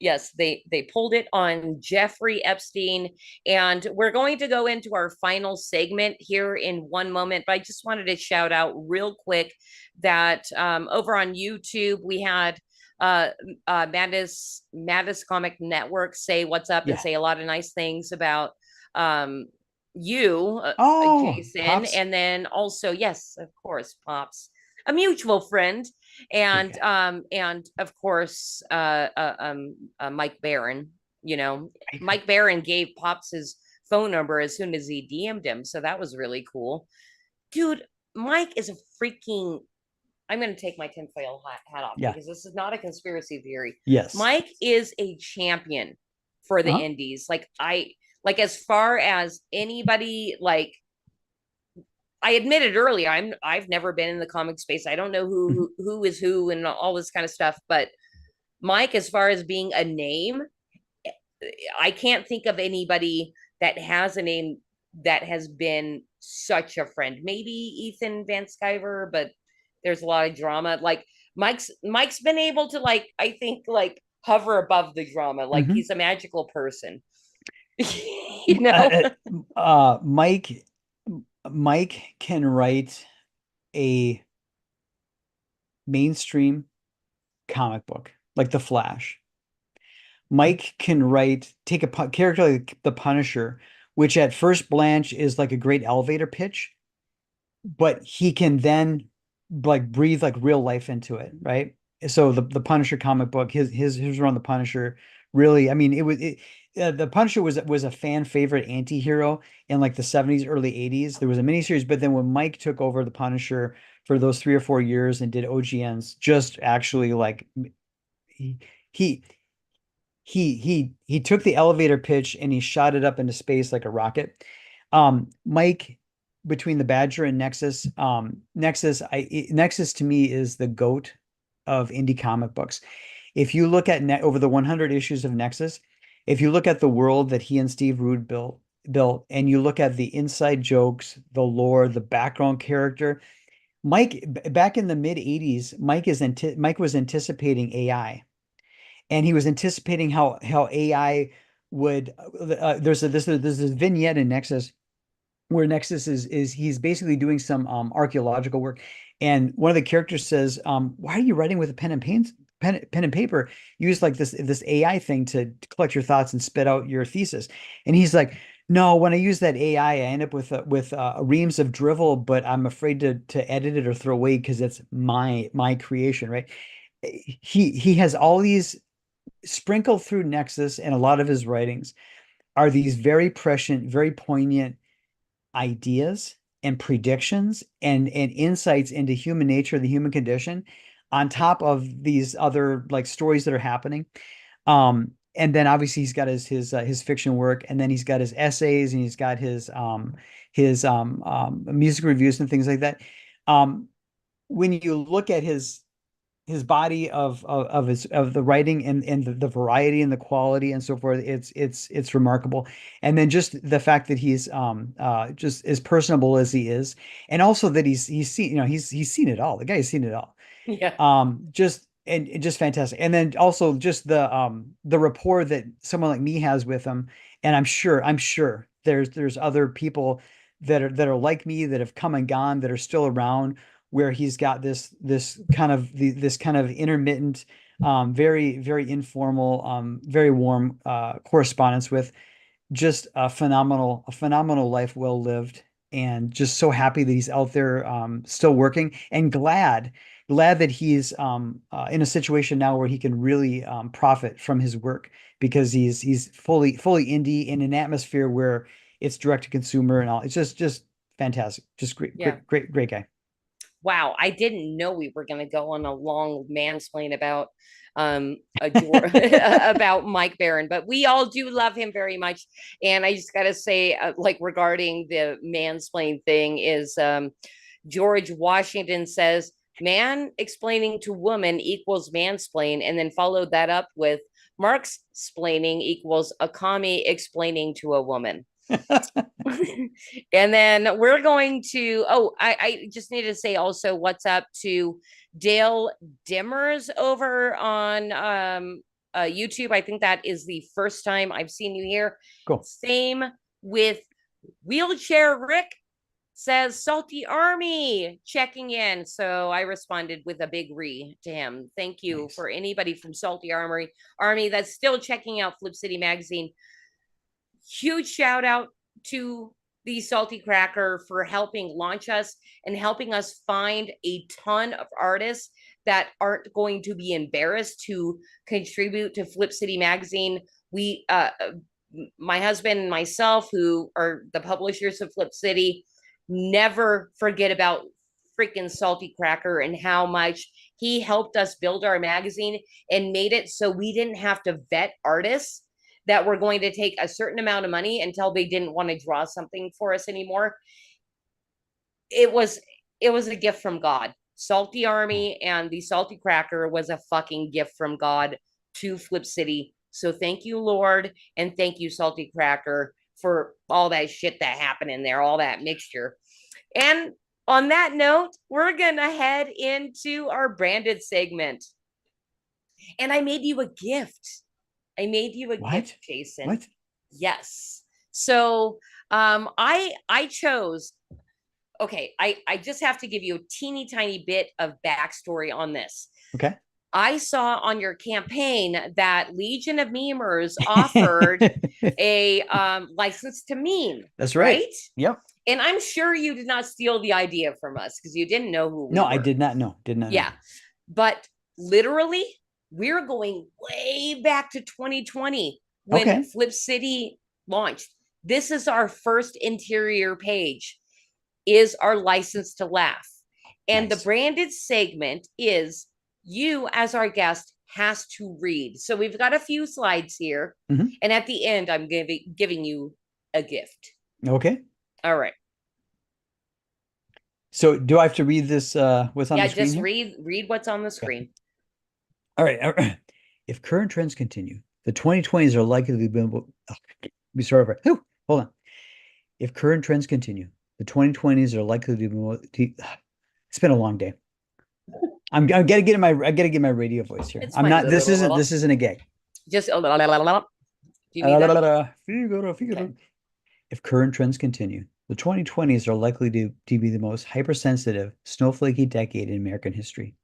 Yes, they pulled it on Jeffrey Epstein, and we're going to go into our final segment here in one moment. But I just wanted to shout out real quick that over on YouTube we had Madness Comic Network say what's up and say a lot of nice things about you, Jason, Pops. and then also yes, of course, Pops, a mutual friend, and of course Mike Barron. Mike Barron gave Pops his phone number as soon as he DM'd him, so that was really cool. Dude, Mike is a freaking, I'm going to take my tinfoil hat off because this is not a conspiracy theory. Yes, Mike is a champion for the indies. Like as far as anybody, like I admitted earlier, I've never been in the comic space. I don't know who is who and all this kind of stuff. But Mike, as far as being a name, I can't think of anybody that has a name that has been such a friend. Maybe Ethan Van Sciver, but there's a lot of drama. Like Mike's been able to I think hover above the drama. Like he's a magical person. Mike can write a mainstream comic book like The Flash. Mike can take a character like the Punisher, which at first blanch is like a great elevator pitch, but he can then breathe real life into it, right? So the Punisher comic book, his run, the Punisher, really, I mean, the Punisher was a fan favorite anti-hero in the 70s, early 80s. There was a miniseries, but then when Mike took over the Punisher for those 3 or 4 years and did OGNs, just actually he took the elevator pitch and he shot it up into space like a rocket. Mike, between the Badger and Nexus, Nexus to me is the GOAT of indie comic books. If you look at over the 100 issues of Nexus, if you look at the world that he and Steve Rude built, Bill, and you look at the inside jokes, the lore, the background character, back in the mid 80s, Mike was anticipating AI, and he was anticipating how AI would there's this vignette in Nexus where Nexus is he's basically doing some archaeological work, and one of the characters says, "Why are you writing with a pen and paper? Use like this AI thing to collect your thoughts and spit out your thesis." And he's like, "No, when I use that AI, I end up with reams of drivel, but I'm afraid to edit it or throw away because it's my creation, right?" He has all these sprinkled through Nexus, and a lot of his writings are these very prescient, very poignant ideas and predictions and insights into human nature, the human condition, on top of these other like stories that are happening. And then obviously he's got his fiction work, and then he's got his essays, and he's got his music reviews and things like that. When you look at his body of the writing and the variety and the quality and so forth, it's remarkable. And then just the fact that he's just as personable as he is, and also that he's seen, he's seen it all. The guy's seen it all. Yeah. Just fantastic. And then also just the rapport that someone like me has with him. And I'm sure there's other people that are like me, that have come and gone, that are still around, where he's got this kind of intermittent, very, very informal, very warm correspondence with. Just a phenomenal life well lived, and just so happy that he's out there still working, and glad that he's in a situation now where he can really profit from his work, because he's fully indie in an atmosphere where it's direct to consumer and all. It's just fantastic. Just great, Yeah. great guy. Wow, I didn't know we were going to go on a long mansplain about about Mike Baron, but we all do love him very much. And I just got to say, like, regarding the mansplain thing, is George Washington says, "Man explaining to woman equals mansplain," and then followed that up with, "Mark's splaining equals a commie explaining to a woman." And then we're going to, I just need to say also what's up to Dale Dimmers over on YouTube. I think that is the first time I've seen you here. Cool. Same with Wheelchair Rick, says Salty Army checking in. So I responded with a big re to him. Thank you. Nice. For anybody from Salty Army that's still checking out Flip City Magazine. Huge shout out to the Salty Cracker for helping launch us and helping us find a ton of artists that aren't going to be embarrassed to contribute to Flip City Magazine. We, my husband and myself, who are the publishers of Flip City, never forget about freaking Salty Cracker and how much he helped us build our magazine and made it so we didn't have to vet artists that were going to take a certain amount of money until they didn't want to draw something for us anymore. It was a gift from God. Salty Army and the Salty Cracker was a fucking gift from God to Flip City. So thank you, Lord, and thank you, Salty Cracker, for all that shit that happened in there, all that mixture. And on that note, we're gonna head into our branded segment. And I made you a gift. Gift, Jason. What? Yes. So I chose, okay, I just have to give you a teeny tiny bit of backstory on this. Okay. I saw on your campaign that Legion of Memers offered a license to meme. That's right. Yep. And I'm sure you did not steal the idea from us because you didn't know who we were. I did not know. Yeah. But literally, we're going way back to 2020 when Flip City launched. This is our first interior page, is our license to laugh. And the branded segment is you as our guest has to read. So we've got a few slides here. Mm-hmm. And at the end, I'm giving you a gift. Okay. All right. So do I have to read this what's on the screen? Yeah, just read what's on the screen. All right. If current trends continue, the 2020s are likely to be sorry. Hold on. If current trends continue, the 2020s are likely to be it's been a long day. I gotta get my radio voice here. It's I'm fine. not this isn't a gag. Just do you need that? Okay. If current trends continue, the 2020s are likely to be the most hypersensitive, snowflakey decade in American history.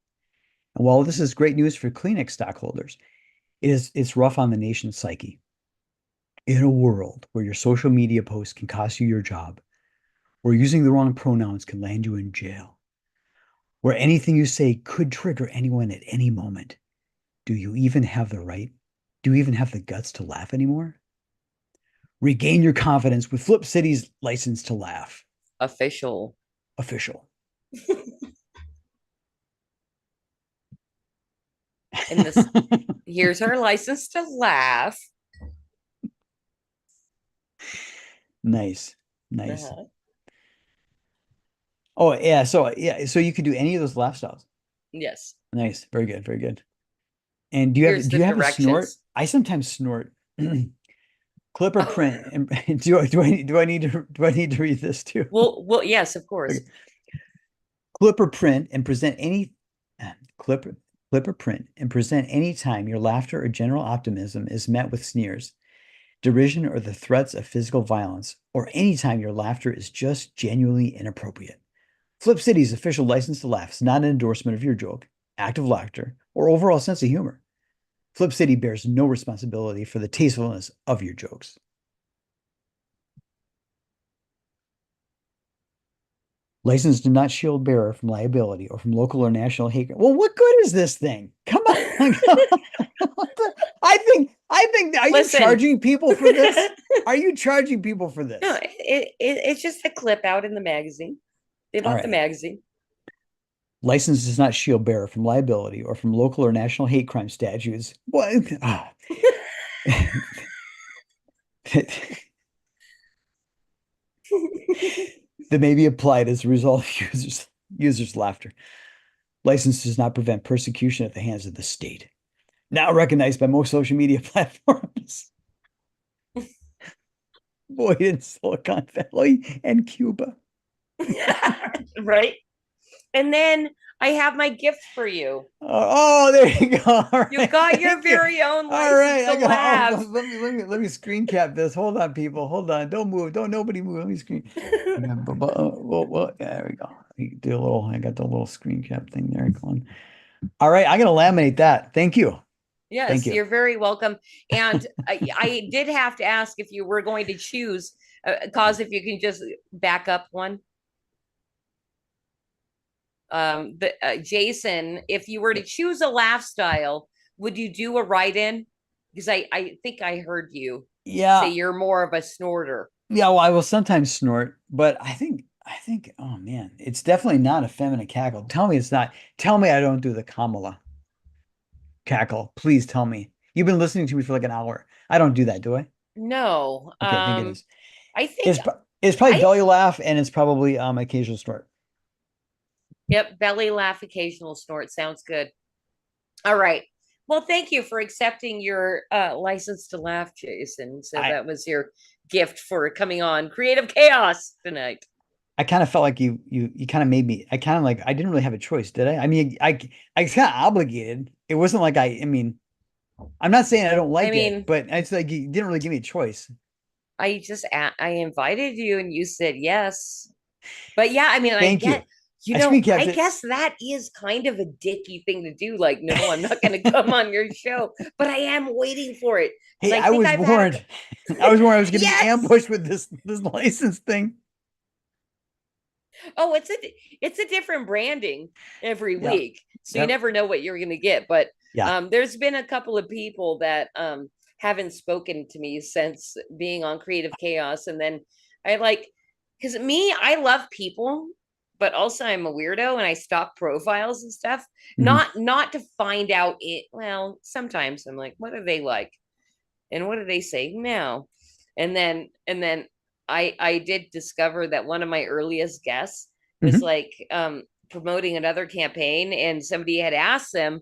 And while this is great news for Kleenex stockholders, it's rough on the nation's psyche. In a world where your social media posts can cost you your job, where using the wrong pronouns can land you in jail, where anything you say could trigger anyone at any moment, do you even have the guts to laugh anymore? Regain your confidence with Flip City's license to laugh. Official. And this here's her license to laugh. Nice. Oh yeah, so you could do any of those laugh styles. Yes. Nice. Very good. And do you have a snort? I sometimes snort. Clip or print. And do I need to read this too? Well, yes, of course. Okay. Clip or print and present any time your laughter or general optimism is met with sneers, derision, or the threats of physical violence, or any time your laughter is just genuinely inappropriate. Flip City's official license to laugh is not an endorsement of your joke, act of laughter, or overall sense of humor. Flip City bears no responsibility for the tastefulness of your jokes. License do not shield bearer from liability or from local or national hate. Well, what good is this thing? Come on. I think. Are you charging people for this? Are you charging people for this? No, it's just a clip out in the magazine. They bought the magazine. License does not shield bearer from liability or from local or national hate crime statutes. What? That may be applied as a result of users' laughter. License does not prevent persecution at the hands of the state. Now recognized by most social media platforms. Boyd in Silicon Valley and Cuba. Right? And then I have my gift for you. Oh, there you go. Right. You got your very own license. All right, to laugh. Let me screen cap this. Hold on, people. Hold on. Don't move. Nobody move. Let me screen. Well, there we go. I got the little screen cap thing there going. All right, I'm gonna laminate that. Thank you. Yes, Thank you. You're very welcome. And I did have to ask if you were going to choose, cause if you can just back up one. Jason, if you were to choose a laugh style, would you do a write-in? Because I think I heard you say you're more of a snorter. Yeah, well, I will sometimes snort, but I think, oh man, it's definitely not a feminine cackle. Tell me it's not. Tell me I don't do the Kamala cackle. Please tell me. You've been listening to me for like an hour. I don't do that, do I? No. Okay, I think it is. I think it's probably belly laugh, and it's probably occasional snort. Yep, belly laugh, occasional snort. Sounds good. All right. Well, thank you for accepting your license to laugh, Jason. So that was your gift for coming on Creative Chaos tonight. I kind of felt like you kind of made me. I didn't really have a choice, did I? I mean, I was kind of obligated. It wasn't like I mean, I'm not saying I don't like it, but it's like you didn't really give me a choice. I invited you and you said yes. But yeah, I mean, Thank you. I guess that is kind of a dicky thing to do. Like, no, I'm not going to come on your show, but I am waiting for it. Hey, I was warned. I was warned I was going to be ambushed with this license thing. Oh, it's a different branding every week. So you never know what you're going to get. But there's been a couple of people that haven't spoken to me since being on Creative Chaos. And then because I love people, but also I'm a weirdo and I stalk profiles and stuff. Mm-hmm. Not to find out it. Well, sometimes I'm like, what are they like? And what do they say now? And then I did discover that one of my earliest guests was promoting another campaign, and somebody had asked them,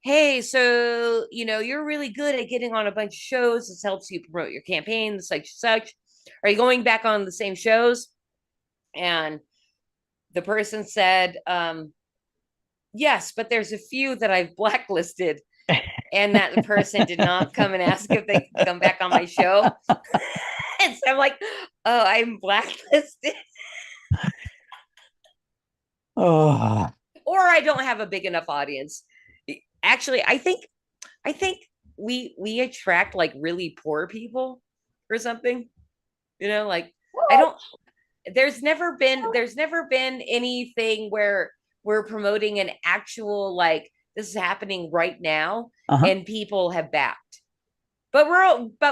hey, so, you're really good at getting on a bunch of shows. This helps you promote your campaign, such. are you going back on the same shows? And the person said, yes, but there's a few that I've blacklisted. And that the person did not come and ask if they could come back on my show. And so I'm like, oh, I'm blacklisted. Oh. Or I don't have a big enough audience. Actually, I think we attract like really poor people or something. You know, like I don't there's never been anything where we're promoting an actual like this is happening right now and people have backed. But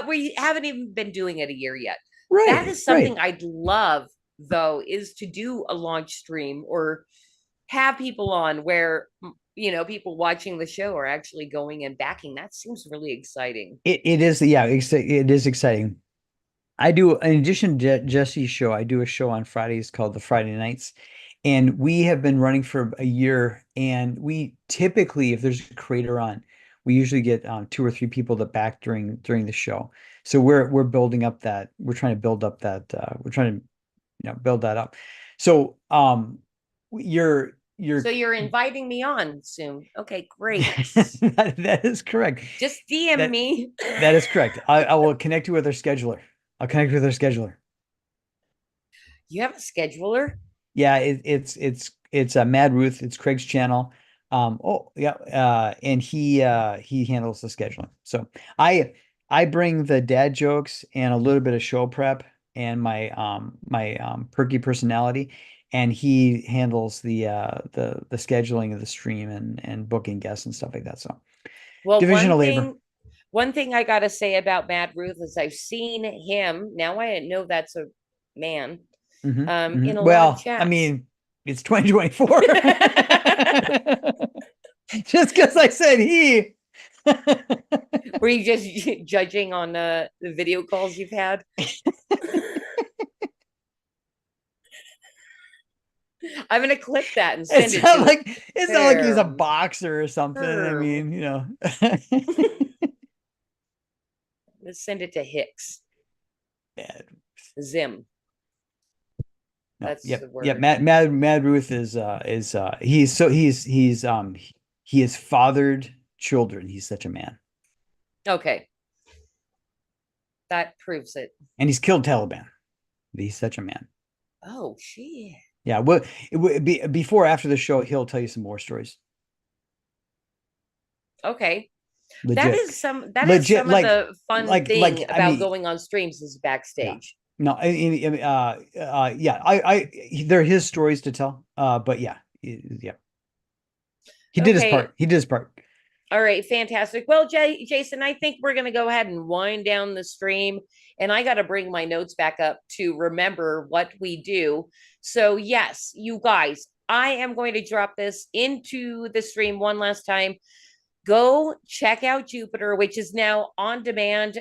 we haven't even been doing it a year yet. Right. That is something I'd love though, is to do a launch stream or have people on where people watching the show are actually going and backing. That seems really exciting. It is, yeah, it is exciting. I do, in addition to Jesse's show, I do a show on Fridays called the Friday Nights. And we have been running for a year. And we typically, if there's a creator on, we usually get 2 or 3 people that back during the show. So we're building up that. We're trying to build up that. We're trying to build that up. So you're so you're inviting me on soon. Okay, great. that is correct. Just DM me. That is correct. I will connect you with our scheduler. I'll connect with our scheduler. You have a scheduler? Yeah, it's Mad Ruth. It's Craig's channel. And he handles the scheduling. So I bring the dad jokes and a little bit of show prep and my perky personality, and he handles the scheduling of the stream and booking guests and stuff like that. So, well, division of labor. One thing I got to say about Mad Ruth is I've seen him. Now I know that's a man. In a lot of chats. I mean, it's 2024. Just because I said he. Were you just judging on the video calls you've had? I'm gonna clip that and send it. It's not like he's a boxer or something. I mean, Let's send it to Hicks. Zim. No, That's the word. Yeah, Mad Ruth is he has fathered children. He's such a man. Okay. That proves it. And he's killed Taliban. He's such a man. Oh shit. Yeah, well, it would be before after the show, he'll tell you some more stories. Okay. Legit. That is some of the fun thing about going on streams is backstage. No, they're his stories to tell. But yeah. He did his part. He did his part. All right, fantastic. Well, Jason, I think we're going to go ahead and wind down the stream, and I got to bring my notes back up to remember what we do. So yes, you guys, I am going to drop this into the stream one last time. Go check out Jupiter, which is now on demand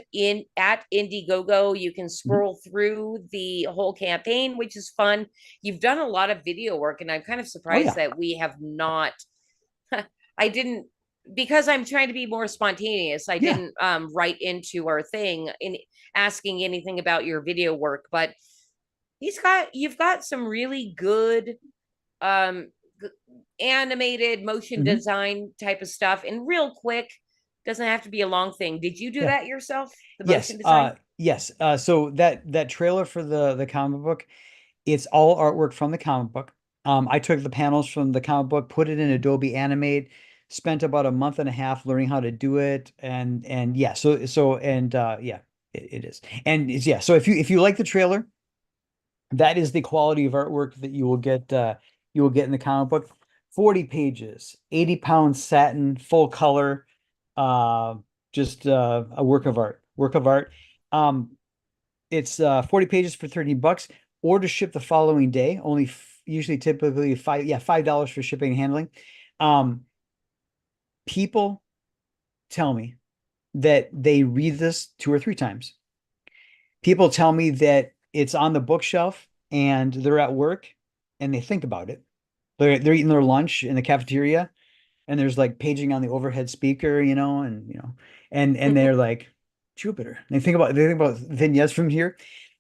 at Indiegogo. You can scroll through the whole campaign, which is fun. You've done a lot of video work, and I'm kind of surprised that we have not. I didn't, because I'm trying to be more spontaneous. I didn't write into our thing in asking anything about your video work, but you've got some really good animated motion design type of stuff, and real quick, doesn't have to be a long thing. Did you do that yourself? The motion design? Yes. So that trailer for the comic book, it's all artwork from the comic book. I took the panels from the comic book, put it in Adobe Animate, spent about a month and a half learning how to do it, and it is. And it's, so if you like the trailer, that is the quality of artwork that you will get in the comic book. 40 pages, 80-pound satin, full color, just a work of art. It's 40 pages for $13, or to ship the following day, only typically $5 for shipping and handling. People tell me that they read this 2 or 3 times. People tell me that it's on the bookshelf and they're at work and they think about it. They're eating their lunch in the cafeteria, and there's like paging on the overhead speaker, and they're like, Jupiter. They think about vignettes from here.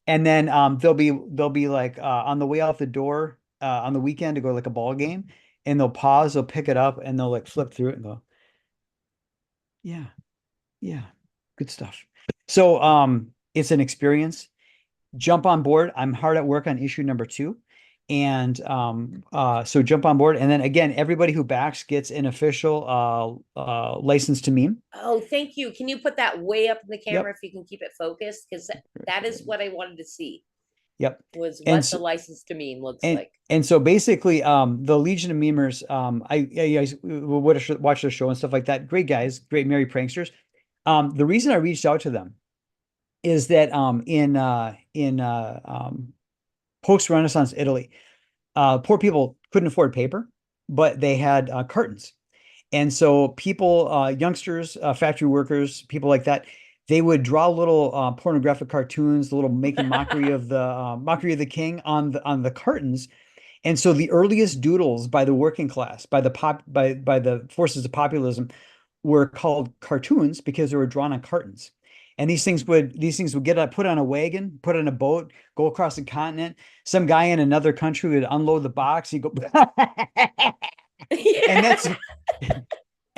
And then they'll be like on the way out the door on the weekend to go to like a ball game, and they'll pause, they'll pick it up, and they'll like flip through it and go, yeah, yeah, good stuff. So it's an experience. Jump on board. I'm hard at work on issue number 2. And so jump on board. And then again, everybody who backs gets an official license to meme. Oh, thank you. Can you put that way up in the camera Yep. if you can keep it focused? Because that is what I wanted to see. Yep. Was And what so- the license to meme looks And, like. and so basically, the Legion of Memers, I would watch their show and stuff like that. Great guys, great merry pranksters. The reason I reached out to them is that in post-Renaissance Italy, poor people couldn't afford paper, but they had cartons. And so people, youngsters, factory workers, people like that, they would draw little pornographic cartoons, little making mockery of the king on the cartons. And so the earliest doodles by the working class, by the forces of populism, were called cartoons because they were drawn on cartons. And these things would get put on a wagon, put on a boat, go across the continent. Some guy in another country would unload the box. He'd go,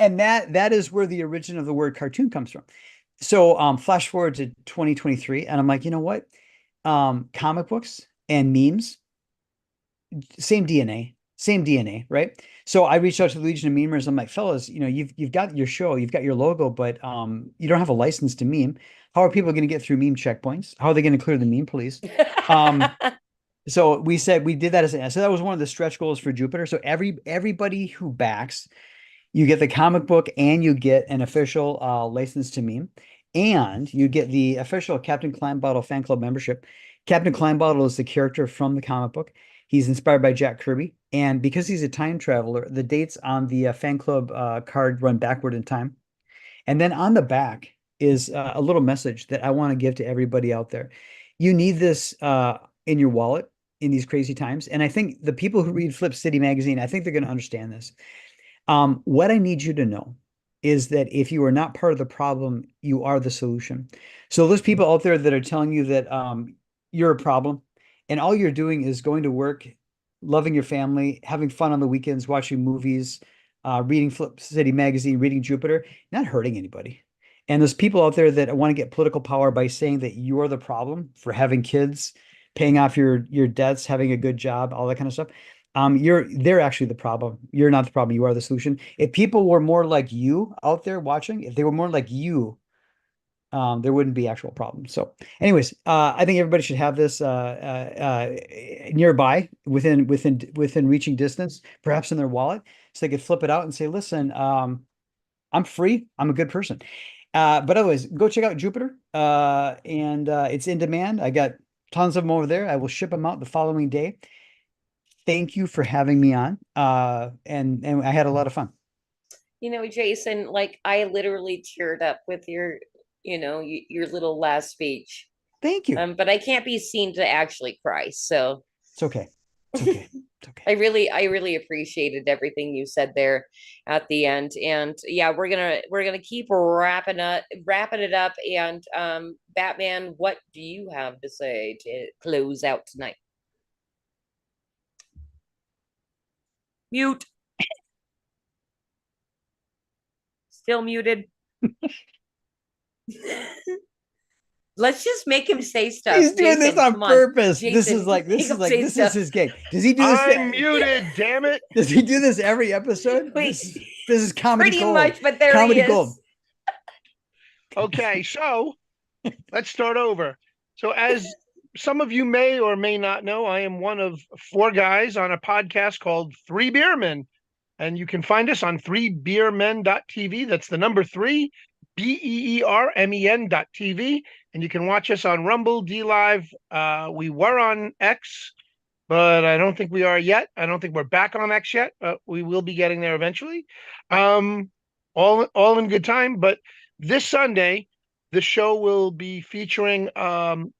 and that is where the origin of the word cartoon comes from. So flash forward to 2023, and I'm like, you know what? Comic books and memes, same DNA, right? So I reached out to the Legion of Memers. I'm like, fellas, you've got your show, you've got your logo, but you don't have a license to meme. How are people going to get through meme checkpoints? How are they going to clear the meme police? So we did that so that was one of the stretch goals for Jupiter. So everybody who backs, you get the comic book and you get an official license to meme, and you get the official Captain Climebottle fan club membership. Captain Climebottle is the character from the comic book. He's inspired by Jack Kirby, and because he's a time traveler, the dates on the fan club card run backward in time. And then on the back is a little message that I want to give to everybody out there. You need this in your wallet in these crazy times. And I think the people who read Flip City magazine, I think they're going to understand this. What I need you to know is that if you are not part of the problem, you are the solution. So those people out there that are telling you that you're a problem, and all you're doing is going to work, loving your family, having fun on the weekends, watching movies, reading Flip City magazine, reading Jupiter, not hurting anybody. And there's people out there that want to get political power by saying that you're the problem for having kids, paying off your debts, having a good job, all that kind of stuff. They're actually the problem. You're not the problem. You are the solution. If people were more like you out there watching, if they were more like you, there wouldn't be actual problems. So anyways, I think everybody should have this nearby within reaching distance, perhaps in their wallet, so they could flip it out and say, listen, I'm free. I'm a good person. But otherwise, go check out Jupiter. And it's in demand. I got tons of them over there. I will ship them out the following day. Thank you for having me on. And I had a lot of fun. Jason, like I literally teared up with your little last speech. Thank you. But I can't be seen to actually cry, so it's okay. It's okay. It's okay. I really appreciated everything you said there at the end, and yeah, we're gonna keep wrapping it up. And Batman, what do you have to say to close out tonight? Mute. Still muted. Let's just make him say stuff. He's doing this on purpose. Jason, this is his game. Does he do this? I'm muted, damn it. Does he do this every episode? This is comedy pretty gold. Much, but there comedy he is. Gold. Okay, so let's start over. So as some of you may or may not know, I am one of 4 guys on a podcast called 3 Beermen. And you can find us on 3beermen.tv. That's the number 3, BEERMEN.tv. And you can watch us on Rumble, DLive. We were on X, but I don't think we are yet. I don't think we're back on X yet, but we will be getting there eventually. All in good time. But this Sunday, the show will be featuring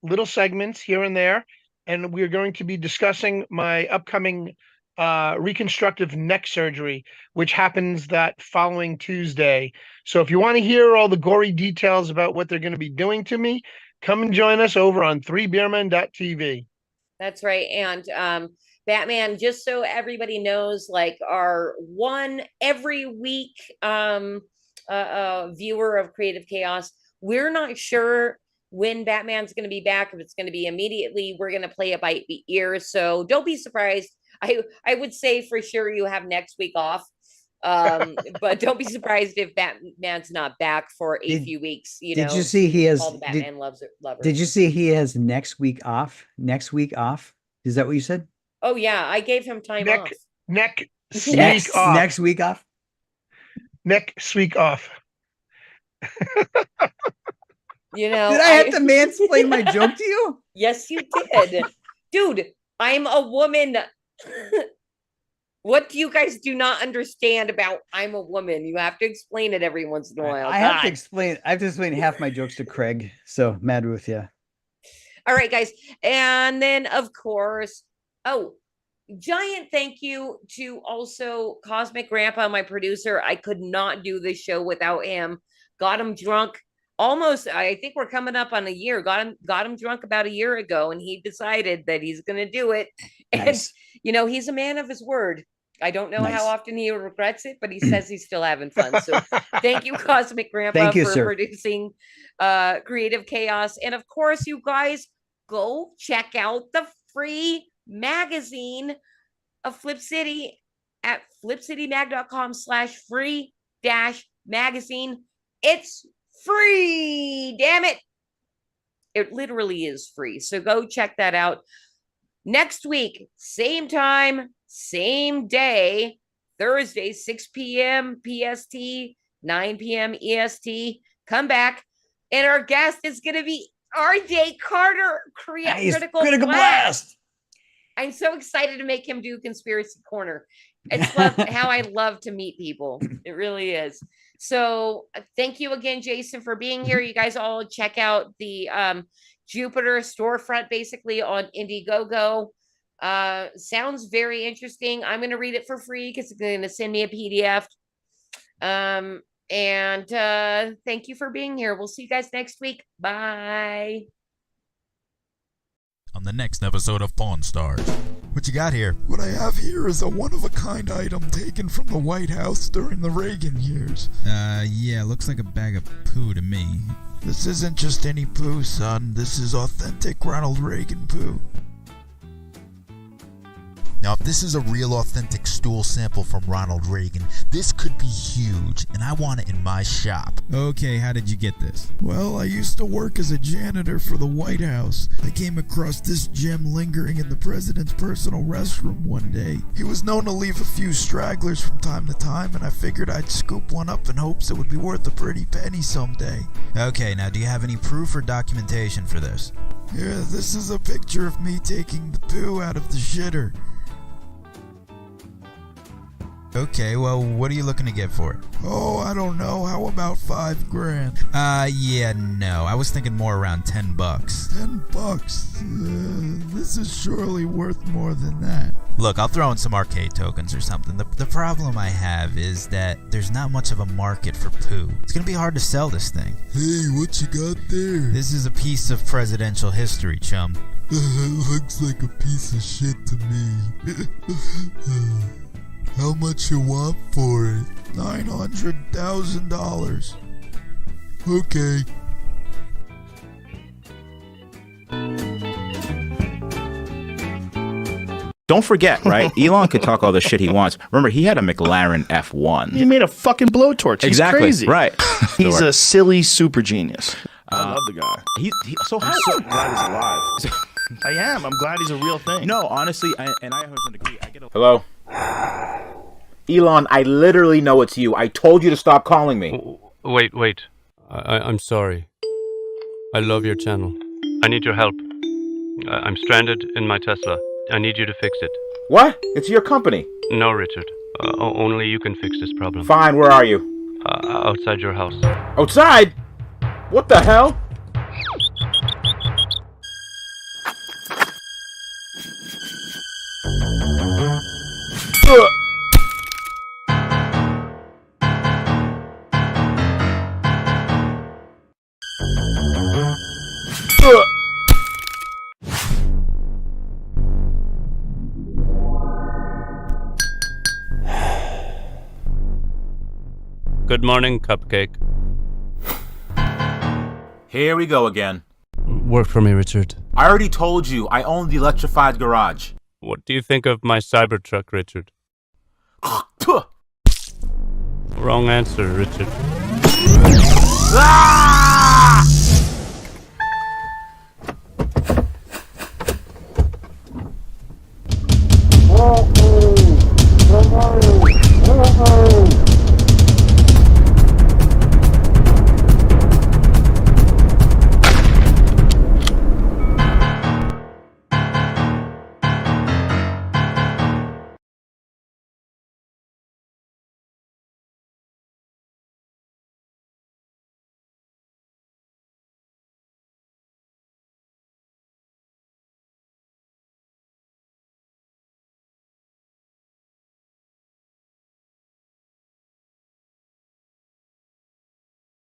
little segments here and there. And we're going to be discussing my upcoming reconstructive neck surgery, which happens that following Tuesday. So if you want to hear all the gory details about what they're going to be doing to me, come and join us over on 3beermen.tv. That's right. And Batman, just so everybody knows, like our one every week viewer of Creative Chaos, we're not sure when Batman's going to be back, if it's going to be immediately. We're going to play it by ear, so don't be surprised. I would say for sure you have next week off, but don't be surprised if Batman's not back for a few weeks. Did you see he has all the Batman lovers? Did you see he has next week off? Next week off? Is that what you said? Oh yeah, I gave him time off. Next week off. Next week off. Next week off. You know, did I have to mansplain my joke to you? Yes, you did, dude. I'm a woman. What do you guys do not understand about I'm a woman? You have to explain it every once in a while. I have to explain half my jokes to Craig. So mad with you. All right, guys. And then, of course, giant thank you to also Cosmic Grandpa, my producer. I could not do this show without him. Got him drunk almost, I think we're coming up on a year. Got him drunk about a year ago, and he decided that he's going to do it. Nice. And, he's a man of his word. I don't know how often he regrets it, but he says he's still having fun. So thank you, Cosmic Grandpa, for producing Creative Chaos. And of course, you guys, go check out the free magazine of Flip City at flipcitymag.com/free-magazine. It's free, damn it. It literally is free. So go check that out. Next week, same time, same day, Thursday, 6 p.m. PST, 9 p.m. EST. Come back. And our guest is going to be RJ Carter, Critical Blast. I'm so excited to make him do Conspiracy Corner. It's how I love to meet people. It really is. So thank you again, Jason, for being here. You guys all check out the Jupiter storefront, basically on Indiegogo. Sounds very interesting. I'm going to read it for free because it's going to send me a PDF. And thank you for being here. We'll see you guys next week. Bye. On the next episode of Pawn Stars. What you got here? What I have here is a one-of-a-kind item taken from the White House during the Reagan years. Yeah, looks like a bag of poo to me. This isn't just any poo, son. This is authentic Ronald Reagan poo. Now, if this is a real authentic stool sample from Ronald Reagan, this could be huge, and I want it in my shop. Okay, how did you get this? Well, I used to work as a janitor for the White House. I came across this gem lingering in the president's personal restroom one day. He was known to leave a few stragglers from time to time, and I figured I'd scoop one up in hopes it would be worth a pretty penny someday. Okay, now do you have any proof or documentation for this? Yeah, this is a picture of me taking the poo out of the shitter. Okay, well, what are you looking to get for it? Oh, I don't know. How about $5,000? Yeah, no. I was thinking more around $10. $10? This is surely worth more than that. Look, I'll throw in some arcade tokens or something. The problem I have is that there's not much of a market for poo. It's gonna be hard to sell this thing. Hey, what you got there? This is a piece of presidential history, chum. Looks like a piece of shit to me. How much you want for it? $900,000. Okay. Don't forget, right? Elon could talk all the shit he wants. Remember, he had a McLaren F1. He made a fucking blowtorch. He's exactly. Crazy. Right. He's a silly super genius. I love the guy. I'm so glad he's alive. I am. I'm glad he's a real thing. No, honestly, I 100% agree. Hello? Elon, I literally know it's you. I told you to stop calling me. Wait. I'm sorry. I love your channel. I need your help. I'm stranded in my Tesla. I need you to fix it. What? It's your company. No, Richard. Only you can fix this problem. Fine, where are you? Outside your house. Outside? What the hell? Good morning, Cupcake. Here we go again. Work for me, Richard. I already told you, I own the electrified garage. What do you think of my Cybertruck, Richard? Wrong answer, Richard. Ah! Oh, oh, oh, oh, oh.